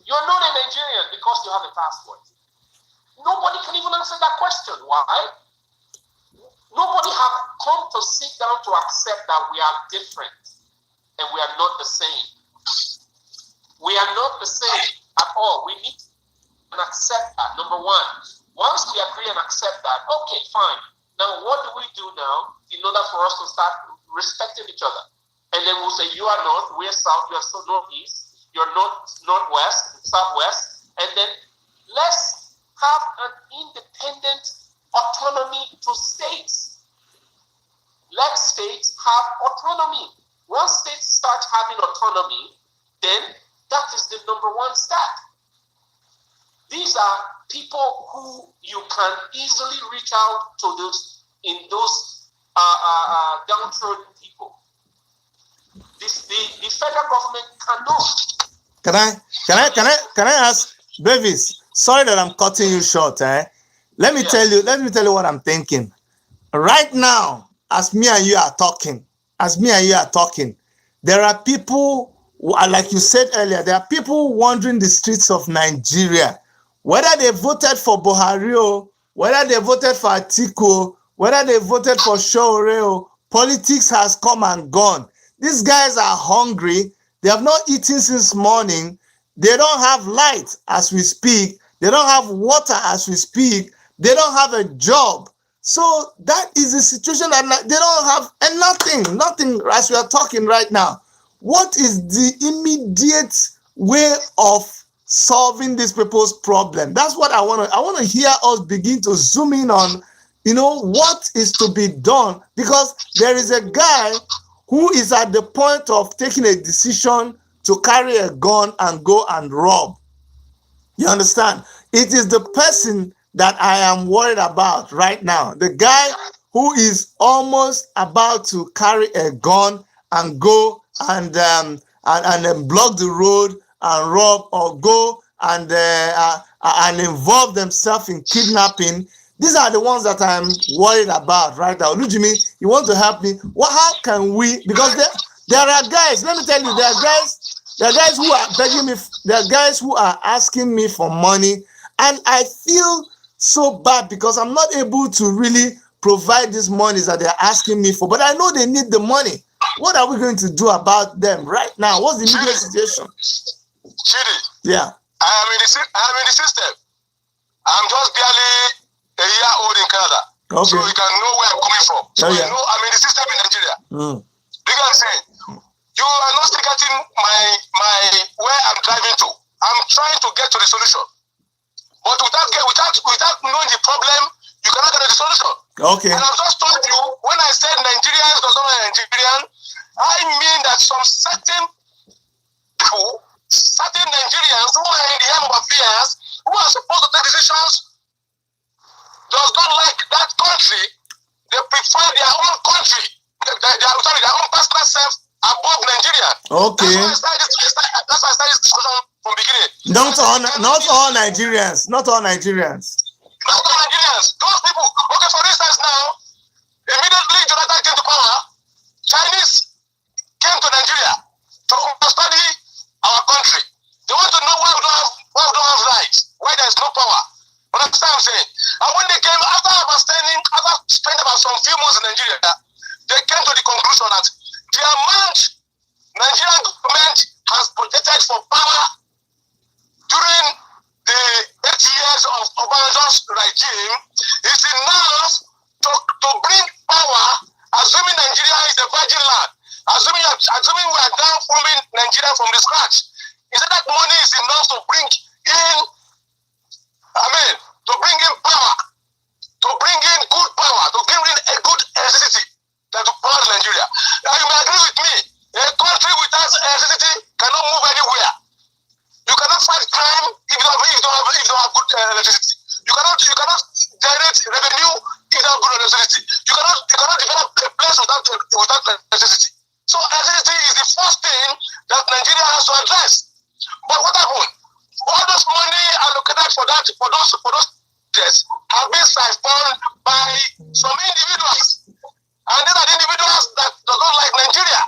You're not a Nigerian because you have a passport. Nobody can even answer that question. Why? Nobody have come to sit down to accept that we are different and we are not the same. We are not the same at all. We need to accept that, number one. Once we agree and accept that, okay, fine. Now, what do we do now in order for us to start respecting each other? And then we'll say, you are north, we're south, you are so northeast, you're northwest, southwest, and then let's have an independent autonomy to states. Let states have autonomy. Once states start having autonomy, then that is the number one step. These are people who you can easily reach out to those downtrodden people. The federal government cannot. Can I ask Bevis? Sorry that I'm cutting you short. Let me tell you what I'm thinking. Right now, as me and you are talking, there are people, like you said earlier, there are people wandering the streets of Nigeria. Whether they voted for Buhari, whether they voted for Atiku, whether they voted for Showore, politics has come and gone. These guys are hungry. They have not eaten since morning. They don't have light as we speak. They don't have water as we speak. They don't have a job. So that is the situation that they don't have nothing as we are talking right now. What is the immediate way of solving these people's problem? That's what I want to hear us begin to zoom in on, what is to be done, because there is a guy who is at the point of taking a decision to carry a gun and go and rob. You understand? It is the person that I am worried about right now. The guy who is almost about to carry a gun and go and block the road and rob, or go and involve themselves in kidnapping. These are the ones that I'm worried about right now. Jimmy, you want to help me? How can we? Because there are guys. Let me tell you, there are guys who are begging me. There are guys who are asking me for money, And I feel so bad because I'm not able to really provide these monies that they're asking me for. But I know they need the money. What are we going to do about them right now? What's the immediate situation? Chidi, Yeah. I'm in the system. I'm just barely a year old in Canada. Okay. So you can know where I'm coming from. So yeah. I know I'm in the system in Nigeria. Mm. You can say you are not still getting my where I'm driving to. I'm trying to get to the solution. But without knowing the problem, you cannot get to the solution. Okay. And I've just told you, when I said Nigerians does not mean Nigerian, I mean that some certain people, certain Nigerians who are in the helm of affairs, who are supposed to take decisions, does not like that country. They prefer their own country, their own personal self above Nigeria. Okay. That's why I started this discussion from the beginning. Not all Nigerians. Not all Nigerians. Not all Nigerians. Those people. Okay, for instance, now, immediately Jonathan came to power, Chinese came to Nigeria to study our country. They want to know why we don't have rights, why there is no power. Understand what I'm saying? And when they came, after spending about some few months in Nigeria, they came to the conclusion that the amount Nigerian government has projected for power during the 8 years of Obasanjo's regime is enough to bring power, assuming Nigeria is a virgin land, assuming we are now forming Nigeria from the scratch. Is that money is enough to bring in, to bring in power, to bring in good power, to bring in a good electricity that will power Nigeria. Now you may agree with me, a country without electricity cannot move anywhere. You cannot fight crime if you don't have good electricity. You cannot generate revenue if you don't have good electricity. You cannot develop a place without electricity. So electricity is the first thing that Nigeria has to address. But what happened? All those money allocated for those years have been siphoned by some individuals. And these are the individuals that do not like Nigeria.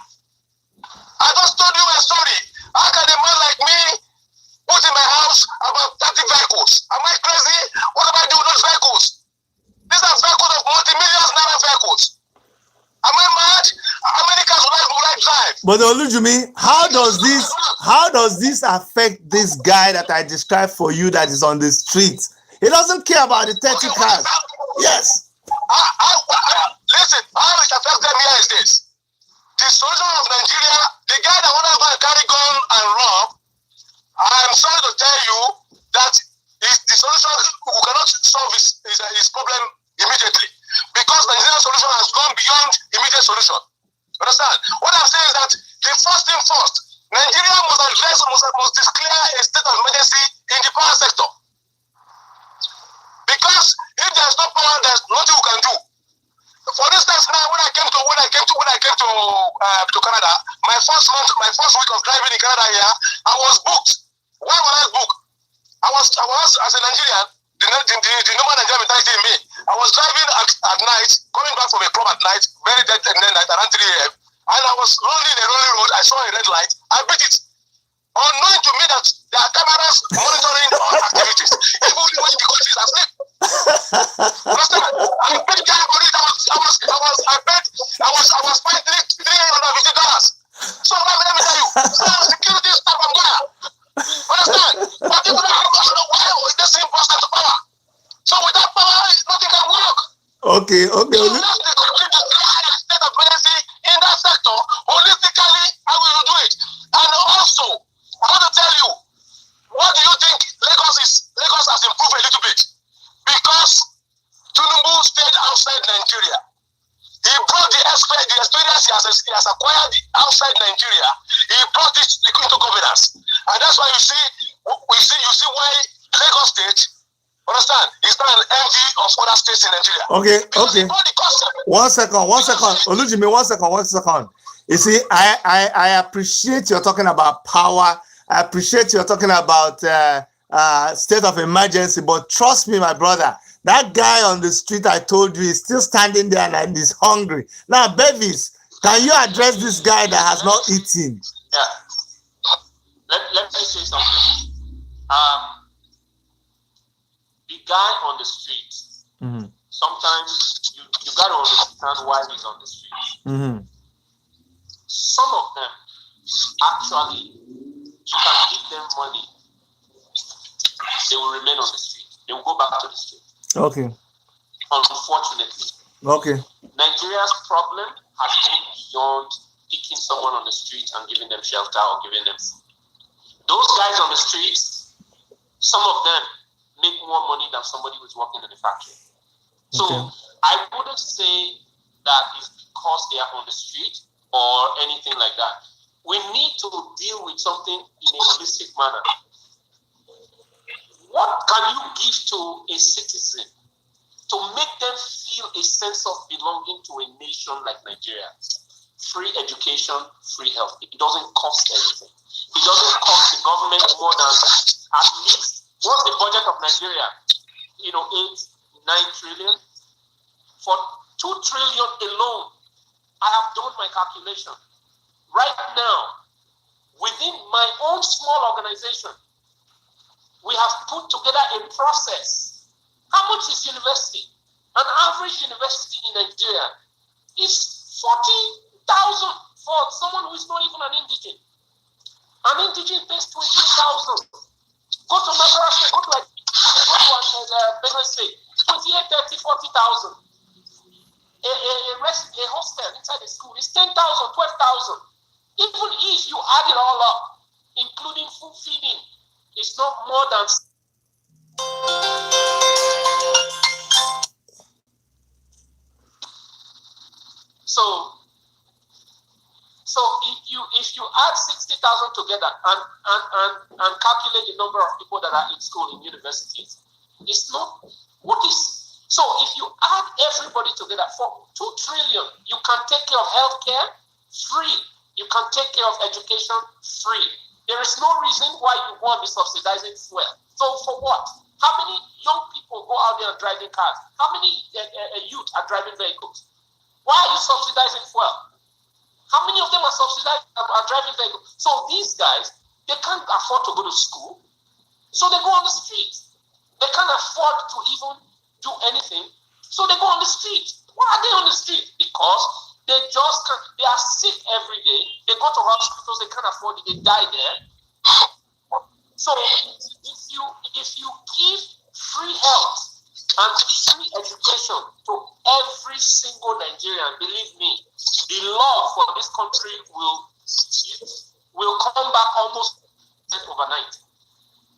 I just told you a story. How can a man like me put in my house about 30 vehicles? Am I crazy? What do I do with those vehicles? These are vehicles of multi-millions naira vehicles. Am I mad? How many cars will I drive? But Olujumi, how does this affect this guy that I described for you that is on the street? He doesn't care about the 30 cars. Yes. Listen, how it affects them here is this. The solution of Nigeria, the guy that wants to carry gun and rob, I'm sorry to tell you that the solution, we cannot solve his problem immediately. Because the Nigerian solution has gone beyond immediate solution. Understand? What I'm saying is that the first thing first, Nigeria must declare a state of emergency in the power sector. Because if there's no power, there's nothing we can do. For instance, now when I came to Canada, my first week of driving in Canada here, I was booked. Why was I booked? I was as a Nigerian, the normal Nigerian mentality in me. I was driving at night, coming back from a club at night, very dead and then night around 3 a.m. And I was rolling a rolling road. I saw a red light. I beat it. Unknowing to me that there are cameras monitoring all activities, even when the country is asleep. Understand? I paid guy for it. I was fined $350. So let me tell you, security is top of there. Understand? But people don't know why they seem person to power. So without power, nothing can work. Okay. So let's declare a state of emergency in that sector. Holistically, how will you do it? And also, I want to tell you, what do you think Lagos has improved a little bit? Because Tinubu stayed outside Nigeria. He brought the experience he has acquired outside Nigeria. He brought it into governance, and that's why you see why Lagos State, understand, is not an envy of other states in Nigeria. Okay. One second. Olujimi, one second. You see, I appreciate you're talking about power. I appreciate you're talking about state of emergency, but trust me, my brother, that guy on the street I told you is still standing there and he's hungry. Now, Bevis, can you address this guy that has not eaten? Yeah. Let me say something. guy on the street, sometimes you got to understand why he's on the street. Some of them, actually, you can give them money, they will remain on the street. They will go back to the street. Okay. Unfortunately. Okay. Nigeria's problem has gone beyond picking someone on the street and giving them shelter or giving them food. Those guys on the streets, some of them make more money than somebody who's working in the factory. So I wouldn't say that it's because they are on the street or anything like that. We need to deal with something in a holistic manner. What can you give to a citizen to make them feel a sense of belonging to a nation like Nigeria? Free education, free health. It doesn't cost anything. It doesn't cost the government more than at least, what's the budget of Nigeria? 8-9 trillion. For 2 trillion alone, I have done my calculation. Right now, within my own small organization, we have put together a process. How much is university? An average university in Nigeria is 40,000 for someone who is not even an indigent. An indigent pays 28,000. Go to Maharashtra, go to Benue State, 28, 30, 40,000. A hostel inside the school is 10,000, 12,000. Even if you add it all up, including food feeding, it's not more than. So if you add 60,000 together and calculate the number of people that are in school in universities, it's not what is. So if you add everybody together for 2 trillion, you can take care of healthcare free. You can take care of education free. There is no reason why you want to be subsidizing fuel. So for what? How many young people go out there and driving cars? How many youth are driving vehicles? Why are you subsidizing fuel? How many of them are driving vehicles? So these guys, they can't afford to go to school. So they go on the street. They can't afford to even do anything. So they go on the street. Why are they on the street? Because they just can't. They are sick every day. They go to hospitals. They can't afford it. They die there. So if you give free health and free education to every single Nigerian, believe me, the love for this country will come back almost overnight.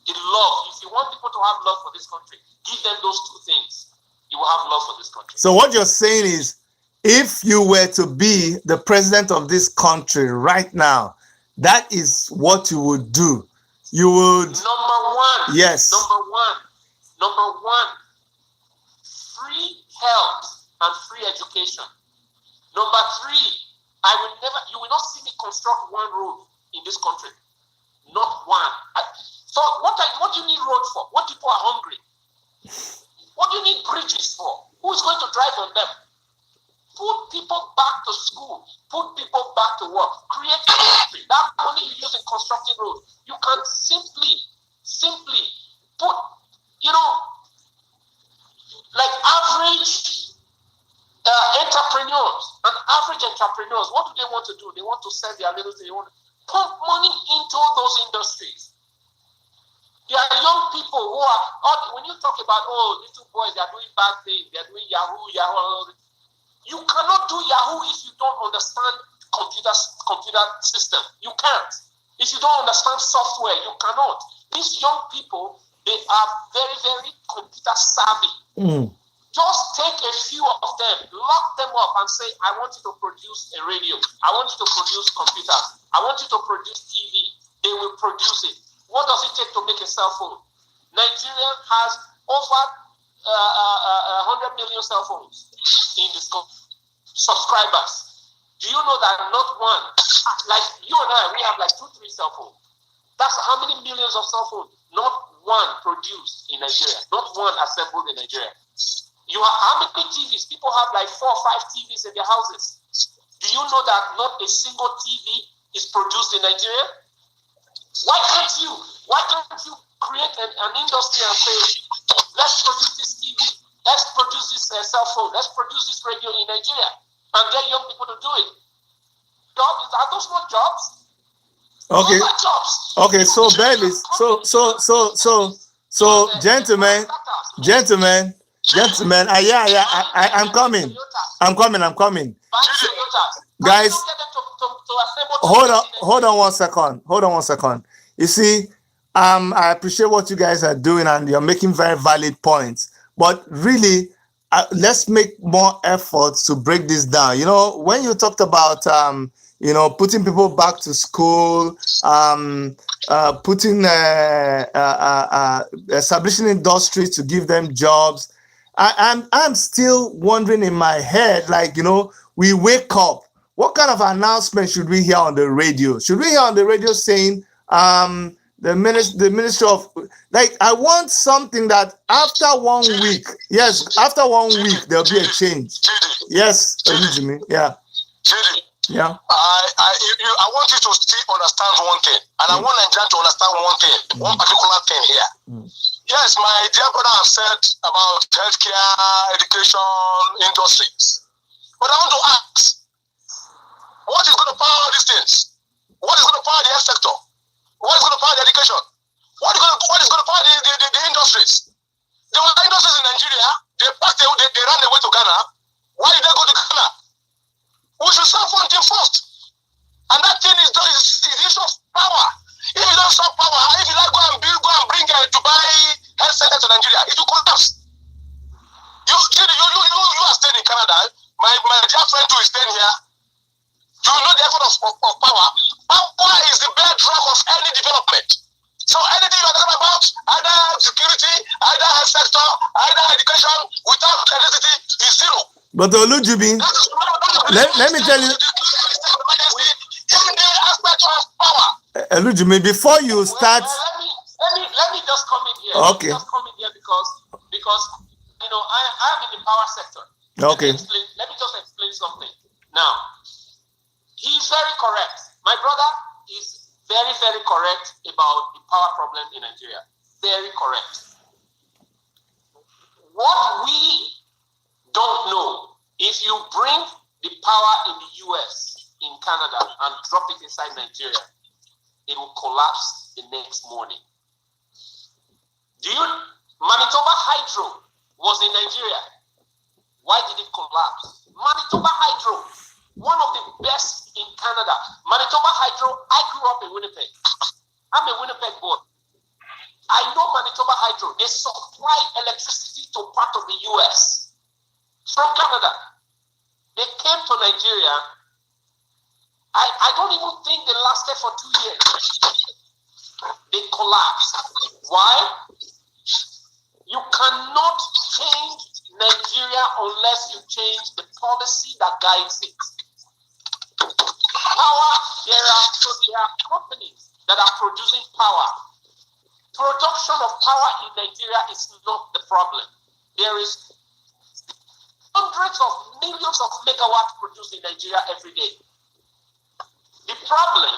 The love. If you want people to have love for this country, give them those two things. You will have love for this country. So what you're saying is, if you were to be the president of this country right now, that is what you would do. You would. Number one. Yes. Number one. Free health and free education. Number three. You will not see me construct one road in this country. Not one. So what do you need road for? When people are hungry? What do you need bridges for? Who's going to drive on them? Put people back to school. Put people back to work. Create industry. That money you use in constructing roads. You can simply put, like average entrepreneurs. What do they want to do? They want to sell their little thing. They want to pump money into those industries. There are young people who are, when you talk about, little boys, they are doing bad things, they are doing Yahoo. You cannot do Yahoo if you don't understand computer system. You can't. If you don't understand software, you cannot. These young people, they are very, very computer savvy. Just take a few of them, lock them up and say, I want you to produce a radio. I want you to produce computers. I want you to produce TV. They will produce it. What does it take to make a cell phone? Nigeria has over 100 million cell phones in this country. Subscribers. Do you know that not one, like you and I, we have like 2-3 cell phones. That's how many millions of cell phones? Not one produced in Nigeria. Not one assembled in Nigeria. You have how many TVs? People have like 4 or 5 TVs in their houses. Do you know that not a single TV is produced in Nigeria? Why can't you create an industry and say, let's produce this TV, let's produce this cell phone, let's produce this radio in Nigeria, and get young people to do it. Are those not jobs? Okay. Those are jobs. Okay, so Bevis, so gentlemen, I'm coming. Guys, hold on 1 second. Hold on 1 second. You see, I appreciate what you guys are doing, and you're making very valid points. But really, let's make more efforts to break this down. You know, when you talked about putting people back to school, establishing industries to give them jobs, I'm still wondering in my head, like, we wake up. What kind of announcement should we hear on the radio? Should we hear on the radio saying, the ministry of, like, I want something that after 1 week, yes, after 1 week, there'll be a change. Yes, Jimmy, yeah. Yeah. I want you to still understand one thing, and I want Nigeria to understand one thing, one particular thing here. Yes, my dear brother has said about healthcare, education, industries. But I want to ask, what is going to power these things? What is going to power the health sector? What is going to power the education? What is going to power the industries? There were industries in Nigeria, they ran away to Ghana. Why did they go to Ghana? We should solve one thing first. And that thing is the issue of power. If you don't solve power, if you like go and bring Dubai health center to Nigeria, it will collapse. You are staying in Canada. My dear friend who is staying here, you know the effort of power. Power is the bedrock of any development. So anything you're talking about, either security, either health sector, either education, without electricity, is zero. But Olujubi, let me tell you, Olujubi, before you start, let me just come in here. Okay. Just come in here because I am in the power sector. Okay. Let me just explain something. Now, he's very correct. My brother is very, very correct about the power problem in Nigeria. Very correct. What we don't know, if you bring the power in the US, in Canada, and drop it inside Nigeria, it will collapse the next morning. Manitoba Hydro was in Nigeria. Why did it collapse? Manitoba Hydro, one of the best in Canada. Manitoba Hydro, I grew up in Winnipeg. I'm a Winnipeg boy. I know Manitoba Hydro. They supply electricity to part of the US from Canada. They came to Nigeria. I don't even think they lasted for 2 years. They collapsed. Why? You cannot change Nigeria unless you change the policy that guides it. Power, there are companies that are producing power. Production of power in Nigeria is not the problem. There is hundreds of millions of megawatts produced in Nigeria every day. The problem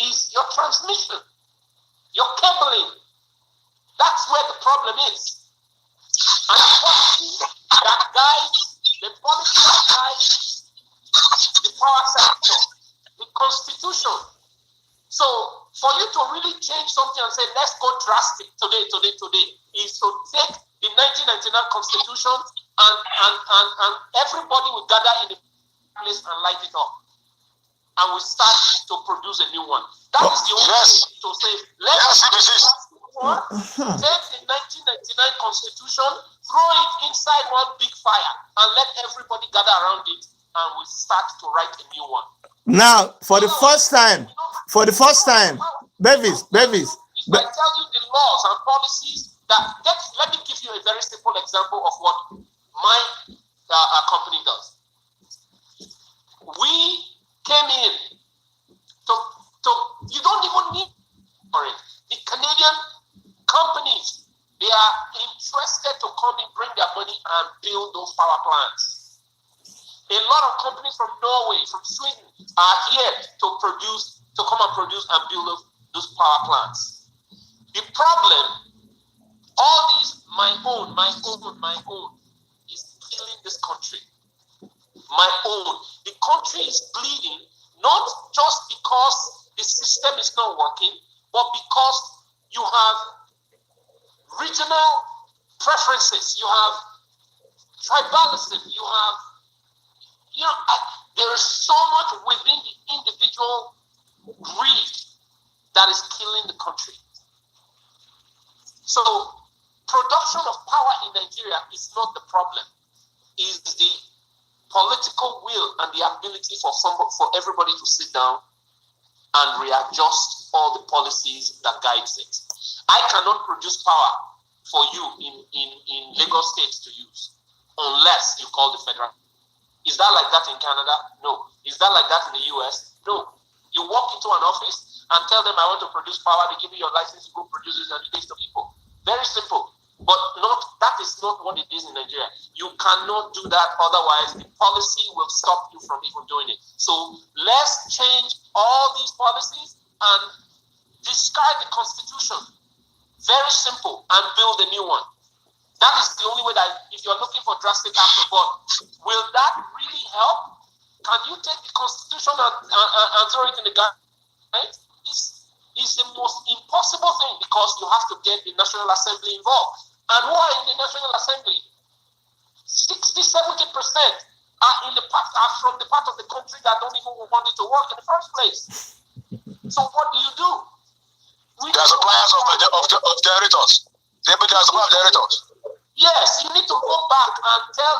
is your transmission, your cabling. That's where the problem is. And the policy that guides the power sector, the constitution. So for you to really change something and say, let's go drastic today, is to take the 1999 constitution and everybody will gather in the place and light it up. And we start to produce a new one. That is the only way to say, let's take the 1999 constitution, throw it inside one big fire, and let everybody gather around it, and we start to write a new one. Now, for the first time, Bevis. If I tell you the laws and policies let me give you a very simple example of what my company does. We came in to you don't even need for it. The Canadian companies, they are interested to come and bring their money and build those power plants. A lot of companies from Norway, from Sweden are here to come and produce and build those power plants. The The problem, all these my own, is killing this country. My own. The country is bleeding, not just because the system is not working, but because you have regional preferences, you have tribalism, there is so much within the individual greed that is killing the country. So, production of power in Nigeria is not the problem. It's the political will and the ability for everybody to sit down and readjust all the policies that guides it. I cannot produce power for you in Lagos State to use unless you call the federal. Is that like that in Canada? No. Is that like that in the US? No. You walk into an office and tell them, I want to produce power. They give you your license, you go produce it and you give it to people. Very simple. But that is not what it is in Nigeria. You cannot do that, otherwise the policy will stop you from even doing it. So let's change all these policies and discard the constitution. Very simple, and build a new one. That is the only way that, if you're looking for drastic action, but will that really help? Can you take the constitution and throw it in the garbage? Right? It's the most impossible thing, because you have to get the National Assembly involved. And who are in the National Assembly? 60-70% are from the part of the country that don't even want it to work in the first place. So what do you do? There's a class of generators. There's a class of generators. Yes, you need to go back and tell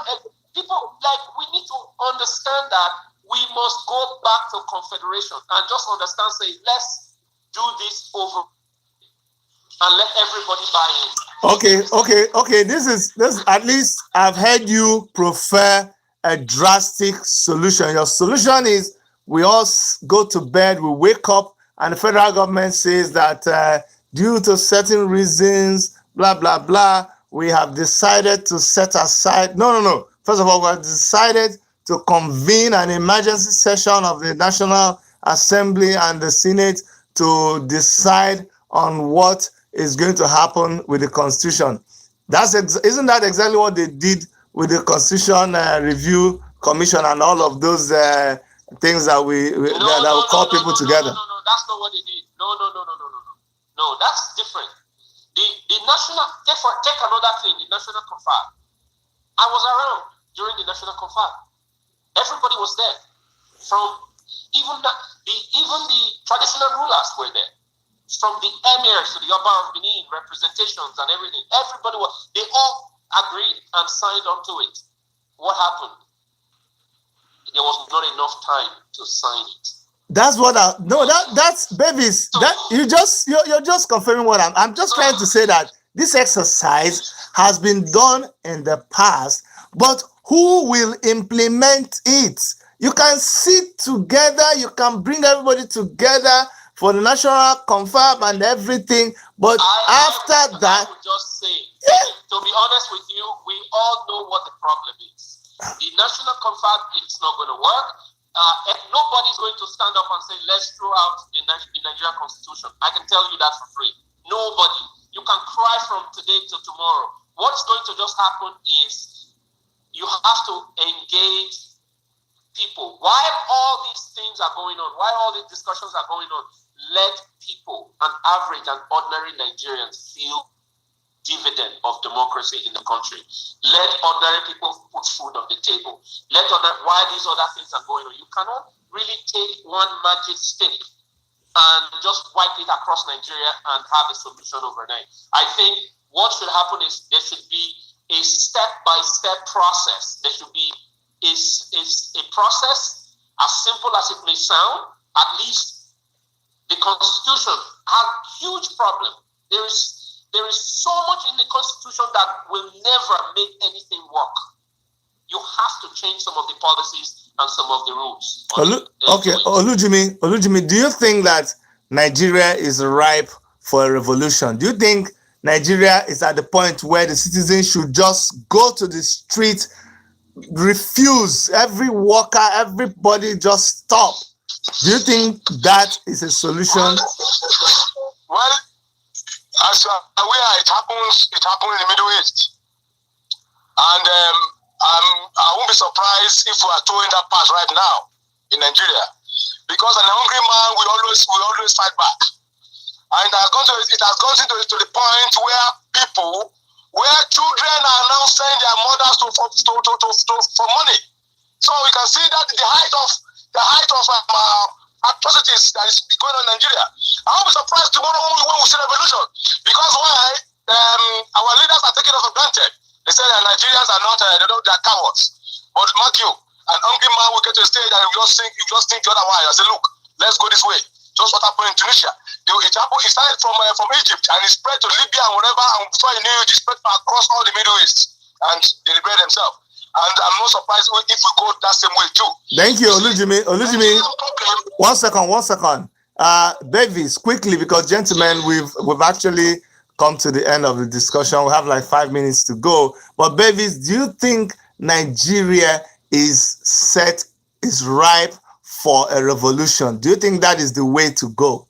people, we need to understand that we must go back to confederation and just understand, say, let's do this over and let everybody buy in. Okay. This at least I've heard you prefer a drastic solution. Your solution is we all go to bed, we wake up, and the federal government says that due to certain reasons, blah, blah, blah, we have decided to set aside. No. First of all, we have decided to convene an emergency session of the National Assembly and the Senate to decide on what is going to happen with the Constitution. Isn't that exactly what they did with the Constitution Review Commission and all of those things that we call people together? No, that's not what they did. No, that's different. The national, take another thing, the National Confab. I was around during the National Confab. Everybody was there. From even the traditional rulers were there. From the emirs to the Oba of Benin, representations and everything. They all agreed and signed onto it. What happened? There was not enough time to sign it. That's what that's babies. That you're just confirming what I'm just trying to say, that this exercise has been done in the past, but who will implement it? You can sit together, you can bring everybody together for the national confab and everything, but after that, I would just say, to be honest with you, we all know what the problem is. The national confab, it's not going to work. Nobody's going to stand up and say, let's throw out the Nigerian constitution. I can tell you that for free. Nobody. You can cry from today to tomorrow. What's going to just happen is you have to engage people. While all these things are going on, while all these discussions are going on, let people, an average and ordinary Nigerians, feel dividend of democracy in the country. Let ordinary people put food on the table. While these other things are going on, you cannot really take one magic stick and just wipe it across Nigeria and have a solution overnight. I think what should happen is there should be a step-by-step process. There should be a process, as simple as it may sound. At least the Constitution has a huge problem. There is so much in the Constitution that will never make anything work. You have to change some of the policies and some of the rules. Okay, Olujimi, do you think that Nigeria is ripe for a revolution? Do you think Nigeria is at the point where the citizens should just go to the street, refuse, every worker, everybody just stop? Do you think that is a solution? Well, as you are aware, it happened in the Middle East. And I won't be surprised if we are throwing that pass right now in Nigeria. Because an hungry man will always fight back. And it has gone to the point where children are now sending their mothers for money. So we can see that the height of atrocities that is going on in Nigeria. I won't be surprised tomorrow when we see revolution. Because why? Our leaders are taking us for granted. They say that Nigerians are not, they are cowards. But mark you, an hungry man will get to a stage and you just think the other way. I say, look, let's go this way. Just what happened in Tunisia. It started from Egypt and it spread to Libya and whatever, and before you knew it, it spread across all the Middle East. And they liberated themselves. And I'm not surprised if we go that same way too. Thank you, Olujimi. One second. Bevis, quickly, because gentlemen, we've actually come to the end of the discussion. We have like 5 minutes to go. But Bevis, do you think Nigeria is ripe for a revolution? Do you think that is the way to go?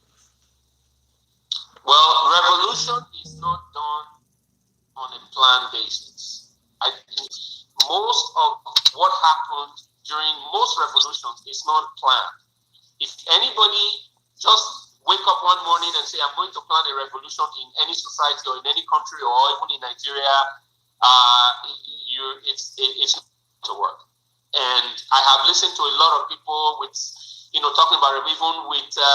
Well, revolution is not done on a planned basis. I think most of what happened during most revolutions is not planned. If anybody just wake up one morning and say, I'm going to plan a revolution in any society or in any country or even in Nigeria, it's not to work. And I have listened to a lot of people with, talking about it, even with the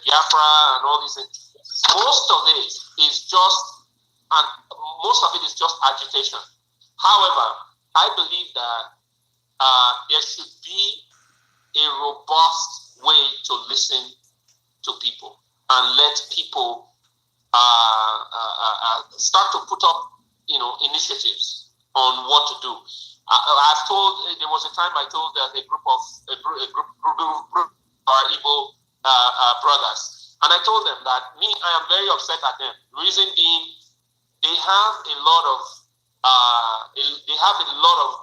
Biafra and all these things. Most of it is just agitation. However, I believe that there should be a robust way to listen to people and let people start to put up, initiatives on what to do. There was a time I told a group of our Igbo brothers, and I told them that I am very upset at them. Reason being, they have a lot of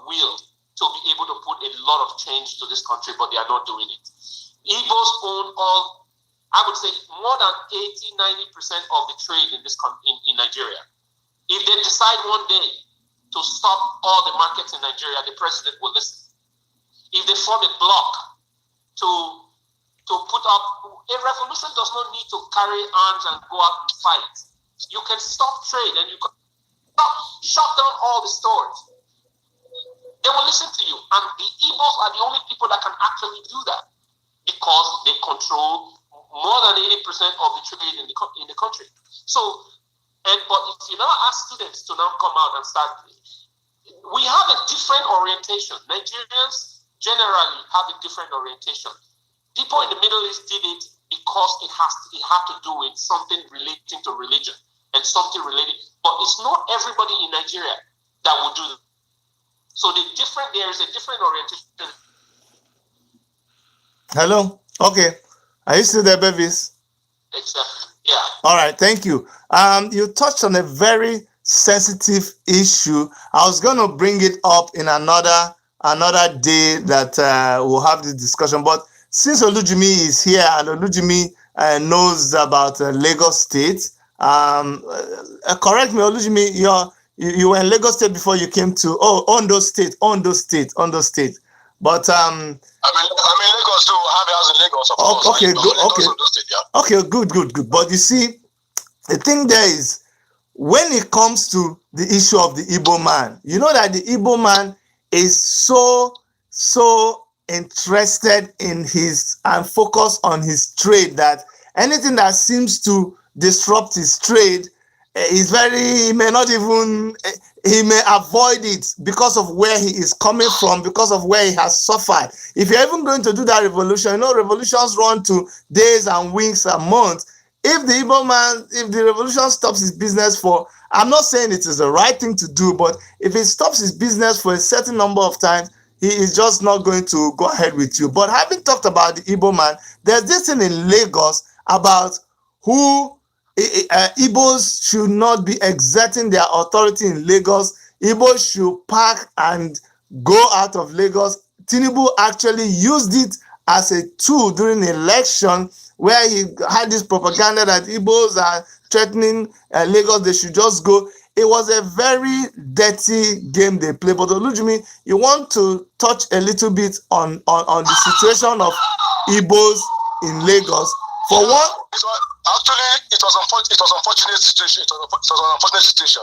will to be able to put a lot of change to this country, but they are not doing it. Igbos own I would say more than 80-90% of the trade in in Nigeria. If they decide one day to stop all the markets in Nigeria, the president will listen. If they form a bloc to put up, a revolution does not need to carry arms and go out and fight. You can stop trade and you can shut down all the stores. They will listen to you. And the Igbos are the only people that can actually do that because they control more than 80% of the trade in the country. But if you now ask students to now come out and start, we have a different orientation. Nigerians generally have a different orientation. People in the Middle East did it because it had to do with something relating to religion and something related. But it's not everybody in Nigeria that will do it. So there is a different orientation. Hello? Okay. Are you still there, Bevis? Exactly. Yeah. All right. Thank you. You touched on a very sensitive issue. I was going to bring it up in another day that we'll have this discussion. But since Olujimi is here and Olujimi knows about Lagos State, correct me, Olujimi, you were in Lagos State before you came to Ondo State. But I'm in Lagos too. I have a house in Lagos. Of course. Okay, good. Okay, good. But you see, the thing there is, when it comes to the issue of the Igbo man, you know that the Igbo man is so interested in his and focused on his trade that anything that seems to disrupt his trade he may avoid it because of where he is coming from, because of where he has suffered. If you're even going to do that revolution, revolutions run to days and weeks and months. If the revolution stops his business I'm not saying it is the right thing to do, but if it stops his business for a certain number of times, he is just not going to go ahead with you. But having talked about the Igbo man, there's this thing in Lagos about who Igbos should not be exerting their authority in Lagos. Igbos should pack and go out of Lagos. Tinubu actually used it as a tool during the election where he had this propaganda that Igbos are threatening Lagos, they should just go. It was a very dirty game they play. But Olujimi, you want to touch a little bit on the situation of Igbos in Lagos. For one, it was unfortunate situation. It was an unfortunate situation.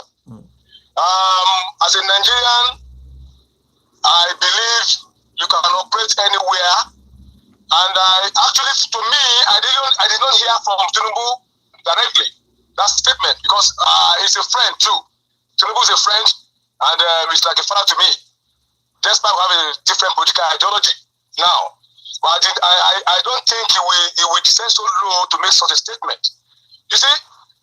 As a Nigerian, I believe you can operate anywhere. And to me, I did not hear from Tinubu directly that statement, because he's a friend too. Tinubu is a friend, and he's like a father to me. Despite having a different political ideology now, but I don't think he will descend so low to make such a statement. You see,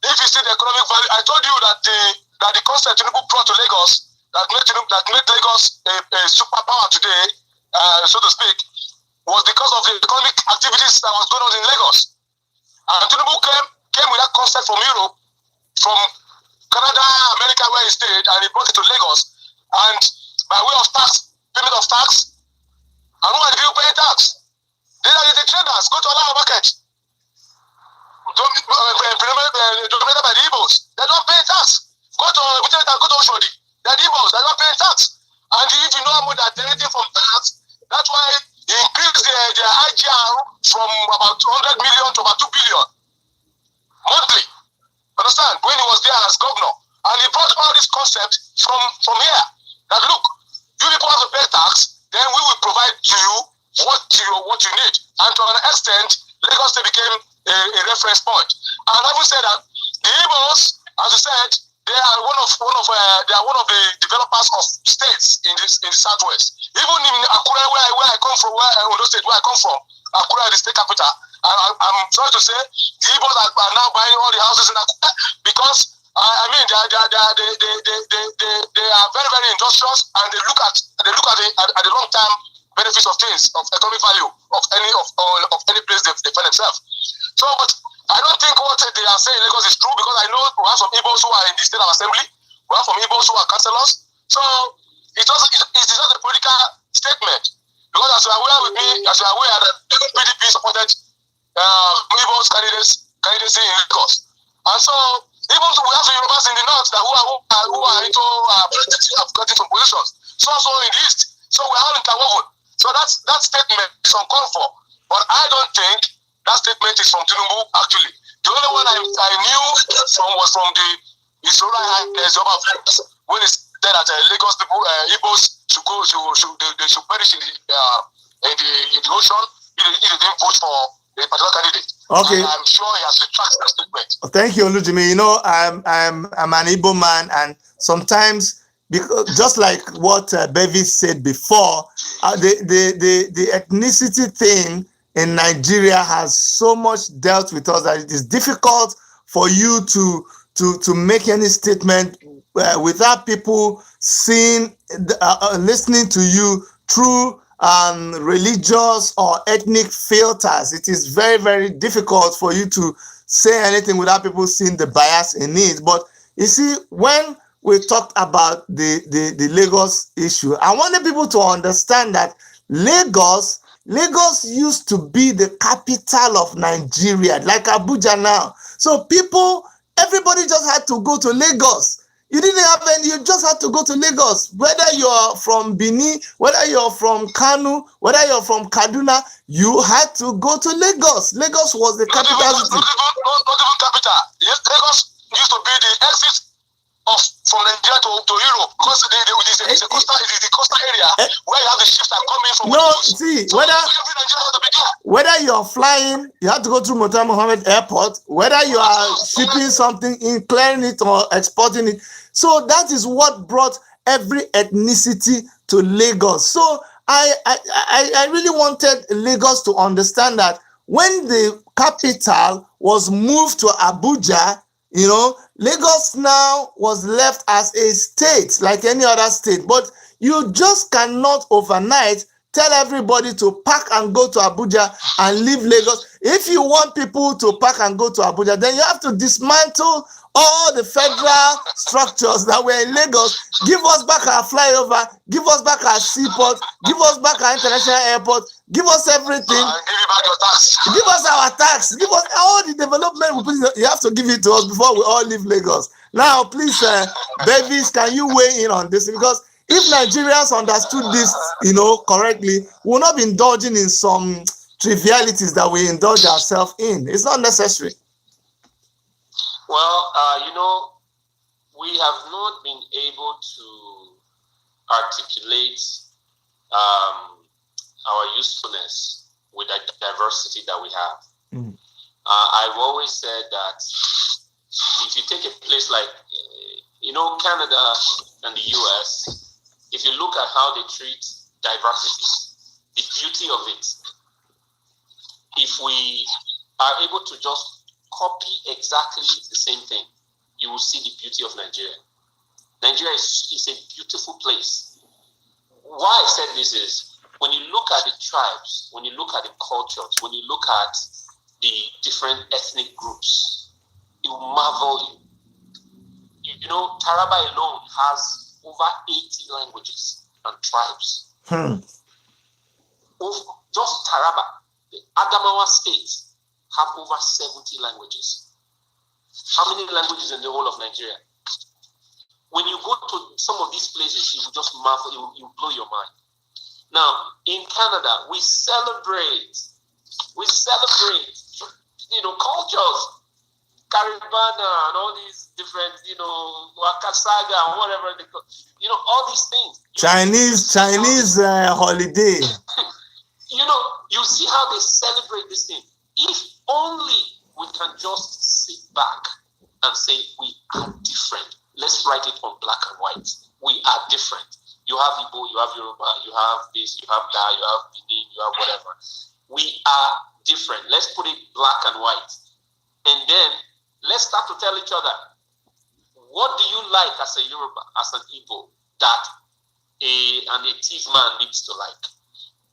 if you see the economic value, I told you that the concept Tinubu brought to Lagos that made Lagos a superpower today, so to speak, was because of the economic activities that was going on in Lagos. And Tinubu came with that concept from Europe, from Canada, America, where he stayed, and he brought it to Lagos. And by way of payment of tax, and who are the people paying tax? They are the traders. Go to our market. Dominated by the Igbos. They don't pay tax. Go to Oshodi. They are the Igbos. They don't pay tax. And if you know how much they're generating from tax, that's why he increased their IGR from about 200 million to about 2 billion monthly. Understand? When he was there as governor. And he brought all this concept from here. That look, you people have to pay tax, then we will provide to you what you need. And to an extent, Lagos State became a reference point. And having said that, the Igbos, as you said, they are one of the developers of states in the southwest. Even in Akure, where I come from, Ondo State, where I come from, Akure is the state capital. I'm sorry to say, the Igbos are now buying all the houses in Akure because they are very, very industrious, and they look at the long term benefits of things, of economic value of any place they find themselves. So, but I don't think what they are saying in Lagos is true, because I know we have some Igbos who are in the state assembly, we have some Igbos who are councillors. So it's just a political statement, because as you are aware that PDP supported Igbos candidacy in Lagos, and so even we have the Yorubas in the north that who are into getting some positions. So also in the east. So we are all interwoven. So that statement is uncalled for. But I don't think that statement is from Tinubu, actually. The only one I knew was from the Israeli when he said that Lagos people, Igbos should perish in the ocean if they didn't vote for a particular candidate. Okay. And I'm sure he has retracted that statement. Thank you, Olujimi. You know, I'm an Igbo man, and sometimes, because just like what Bevis said before, the ethnicity thing in Nigeria has so much dealt with us that it is difficult for you to make any statement without people seeing, listening to you through religious or ethnic filters. It is very, very difficult for you to say anything without people seeing the bias in it. But you see, when we talked about the Lagos issue, I wanted people to understand that Lagos used to be the capital of Nigeria, like Abuja now. So everybody just had to go to Lagos. You didn't have any, you just had to go to Lagos. Whether you're from Benin, whether you're from Kano, whether you're from Kaduna, you had to go to Lagos. Lagos was the capital city. Not even capital. Yes, Lagos used to be the exit from Nigeria to Europe, because it's the coastal area where you have the ships that come in from. No, see, so whether you're flying, you have to go through Murtala Mohammed Airport, whether you are shipping something in, clearing it or exporting it. So that is what brought every ethnicity to Lagos. So I really wanted Lagos to understand that when the capital was moved to Abuja, you know, Lagos now was left as a state like any other state. But you just cannot overnight tell everybody to pack and go to Abuja and leave Lagos. If you want people to pack and go to Abuja, then you have to dismantle all the federal structures that were in Lagos, give us back our flyover, give us back our seaport, give us back our international airport, give us everything. Give you back your tax. Give us our tax. Give us all the development we put in. You have to give it to us before we all leave Lagos. Now, please, Bevis, can you weigh in on this? Because if Nigerians understood this, correctly, we will not be indulging in some trivialities that we indulge ourselves in. It's not necessary. Well, we have not been able to articulate our usefulness with the diversity that we have. Mm. I've always said that if you take a place like, Canada and the US, if you look at how they treat diversity, the beauty of it, if we are able to just copy exactly the same thing, you will see the beauty of Nigeria. Nigeria is a beautiful place. Why I said this is, when you look at the tribes, when you look at the cultures, when you look at the different ethnic groups, you marvel. Taraba alone has over 80 languages and tribes. Just Taraba, the Adamawa state, have over 70 languages. How many languages in the whole of Nigeria? When you go to some of these places, you will just marvel, you will blow your mind. Now, in Canada, we celebrate, cultures, Caribana and all these different, Wakasaga and whatever they call, all these things. Chinese holiday. You see how they celebrate this thing. If only we can just sit back and say we are different. Let's write it on black and white. We are different. You have Igbo, you have Yoruba, you have this, you have that, you have Benin, you have whatever. We are different. Let's put it black and white. And then let's start to tell each other, what do you like as a Yoruba, as an Igbo, that a thief man needs to like?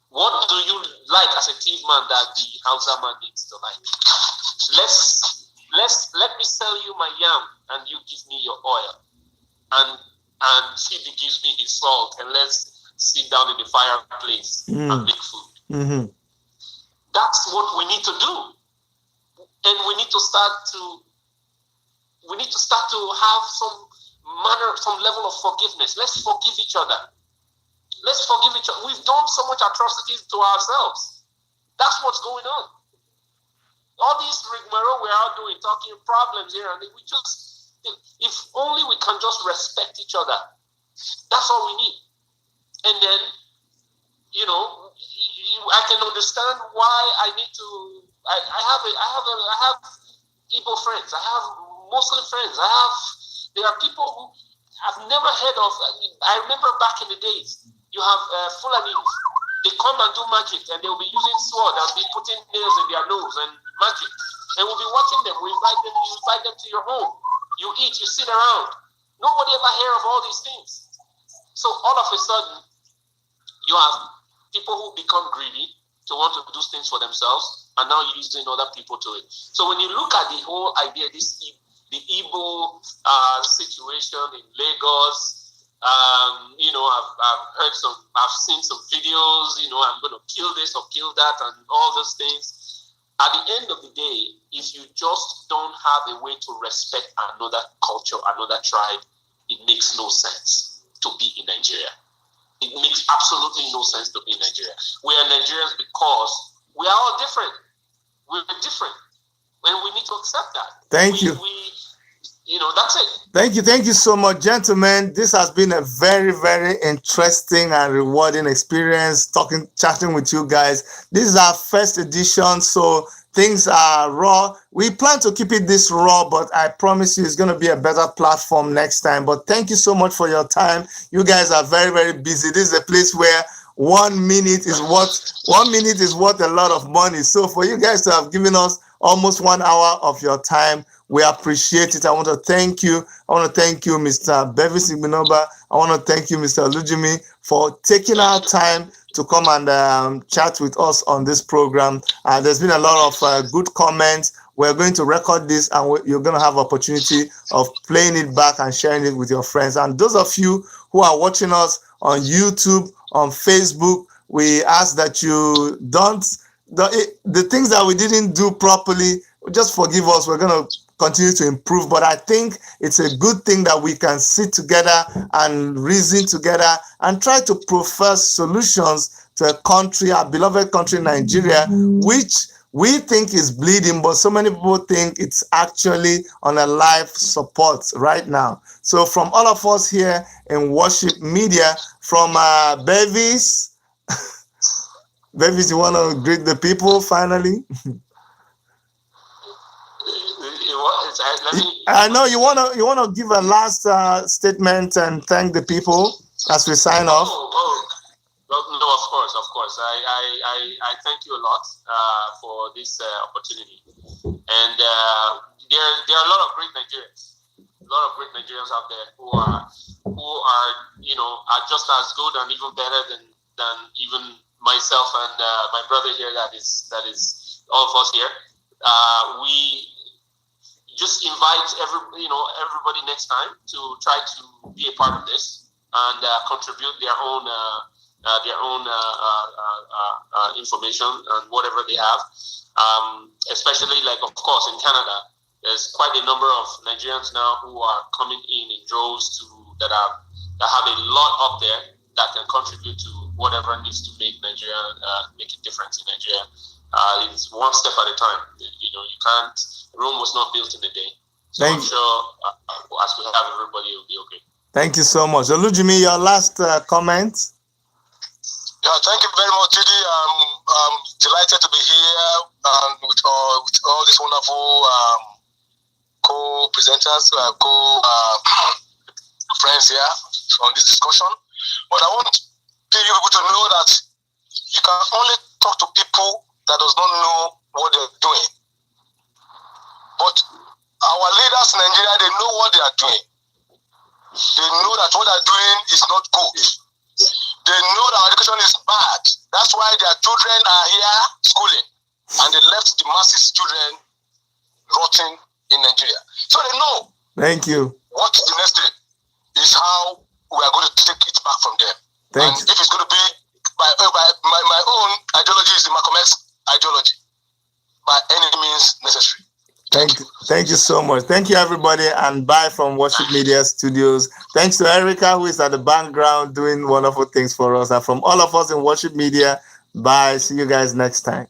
What do you like as a thief man that the Hausa man needs to like? Let me sell you my yam and you give me your oil. And Chidi gives me his salt, and let's sit down in the fireplace and make food. Mm-hmm. That's what we need to do. And we need to start to have some level of forgiveness. Let's forgive each other. We've done so much atrocities to ourselves. That's what's going on. All these rigmarole we're out doing, talking problems here, and if only we can just respect each other. That's all we need. And then, I can understand why I need to. I have Igbo friends. I have Muslim friends. There are people who I've never heard of. I remember back in the days, you have Fulanis. They come and do magic, and they'll be using sword and be putting nails in their nose and magic. And we'll be watching them. You invite them to your home. You eat, you sit around. Nobody ever hear of all these things. So all of a sudden, you have people who become greedy to want to do things for themselves and now using other people to it. So when you look at the whole idea, the Igbo situation in Lagos, I've seen some videos, I'm going to kill this or kill that and all those things. At the end of the day, if you just don't have a way to respect another culture, another tribe, it makes no sense to be in Nigeria. It makes absolutely no sense to be in Nigeria. We are Nigerians because we are all different. We're different. And we need to accept that. Thank you. That's it. Thank you so much, gentlemen. This has been a very, very interesting and rewarding experience chatting with you guys. This is our first edition, so things are raw. We plan to keep it this raw, but I promise you it's going to be a better platform next time. But thank you so much for your time. You guys are very, very busy. This is a place where 1 minute is worth a lot of money. So for you guys to have given us almost 1 hour of your time, we appreciate it. I want to thank you. I want to thank you, Mr. Bevis Igbinoba. I want to thank you, Mr. Lujimi, for taking our time to come and chat with us on this program. There's been a lot of good comments, we're going to record this, and you're going to have opportunity of playing it back and sharing it with your friends. And those of you who are watching us on YouTube, on Facebook, we ask that you don't, the things that we didn't do properly, just forgive us. We're going to continue to improve, but I think it's a good thing that we can sit together and reason together and try to profess solutions to a country, our beloved country, Nigeria, which we think is bleeding, but so many people think it's actually on a life support right now. So from all of us here in Worship Media, from Bevis, Bevis, you want to greet the people finally? I know you wanna give a last statement and thank the people as we sign off. No, of course. I thank you a lot for this opportunity. And there are a lot of great Nigerians, out there who are are just as good and even better than even myself and my brother here. That is all of us here. We just invite everybody next time to try to be a part of this and contribute their own information and whatever they have. Especially, like, of course, in Canada, there's quite a number of Nigerians now who are coming in droves that have a lot up there that can contribute to whatever needs to make Nigeria make a difference in Nigeria. It's one step at a time. You can't. Rome was not built in a day. So I'm sure as we have everybody, it will be okay. Thank you so much. Olujimi, your last comment? Yeah, thank you very much, Judy. I'm delighted to be here with all these wonderful co-presenters, friends here on this discussion. But I want people to know that you can only talk to people that does not know what they're doing. But our leaders in Nigeria, they know what they are doing. They know that what they're doing is not good. They know that our education is bad. That's why their children are here schooling. And they left the masses children rotting in Nigeria. So they know. Thank you. What the next thing is how we are going to take it back from them. And if it's going to be my own ideology is the Malcolm X ideology. By any means necessary. Thank you so much. Thank you, everybody, and bye from Worship Media Studios. Thanks to Erica, who is at the background doing wonderful things for us. And from all of us in Worship Media, bye. See you guys next time.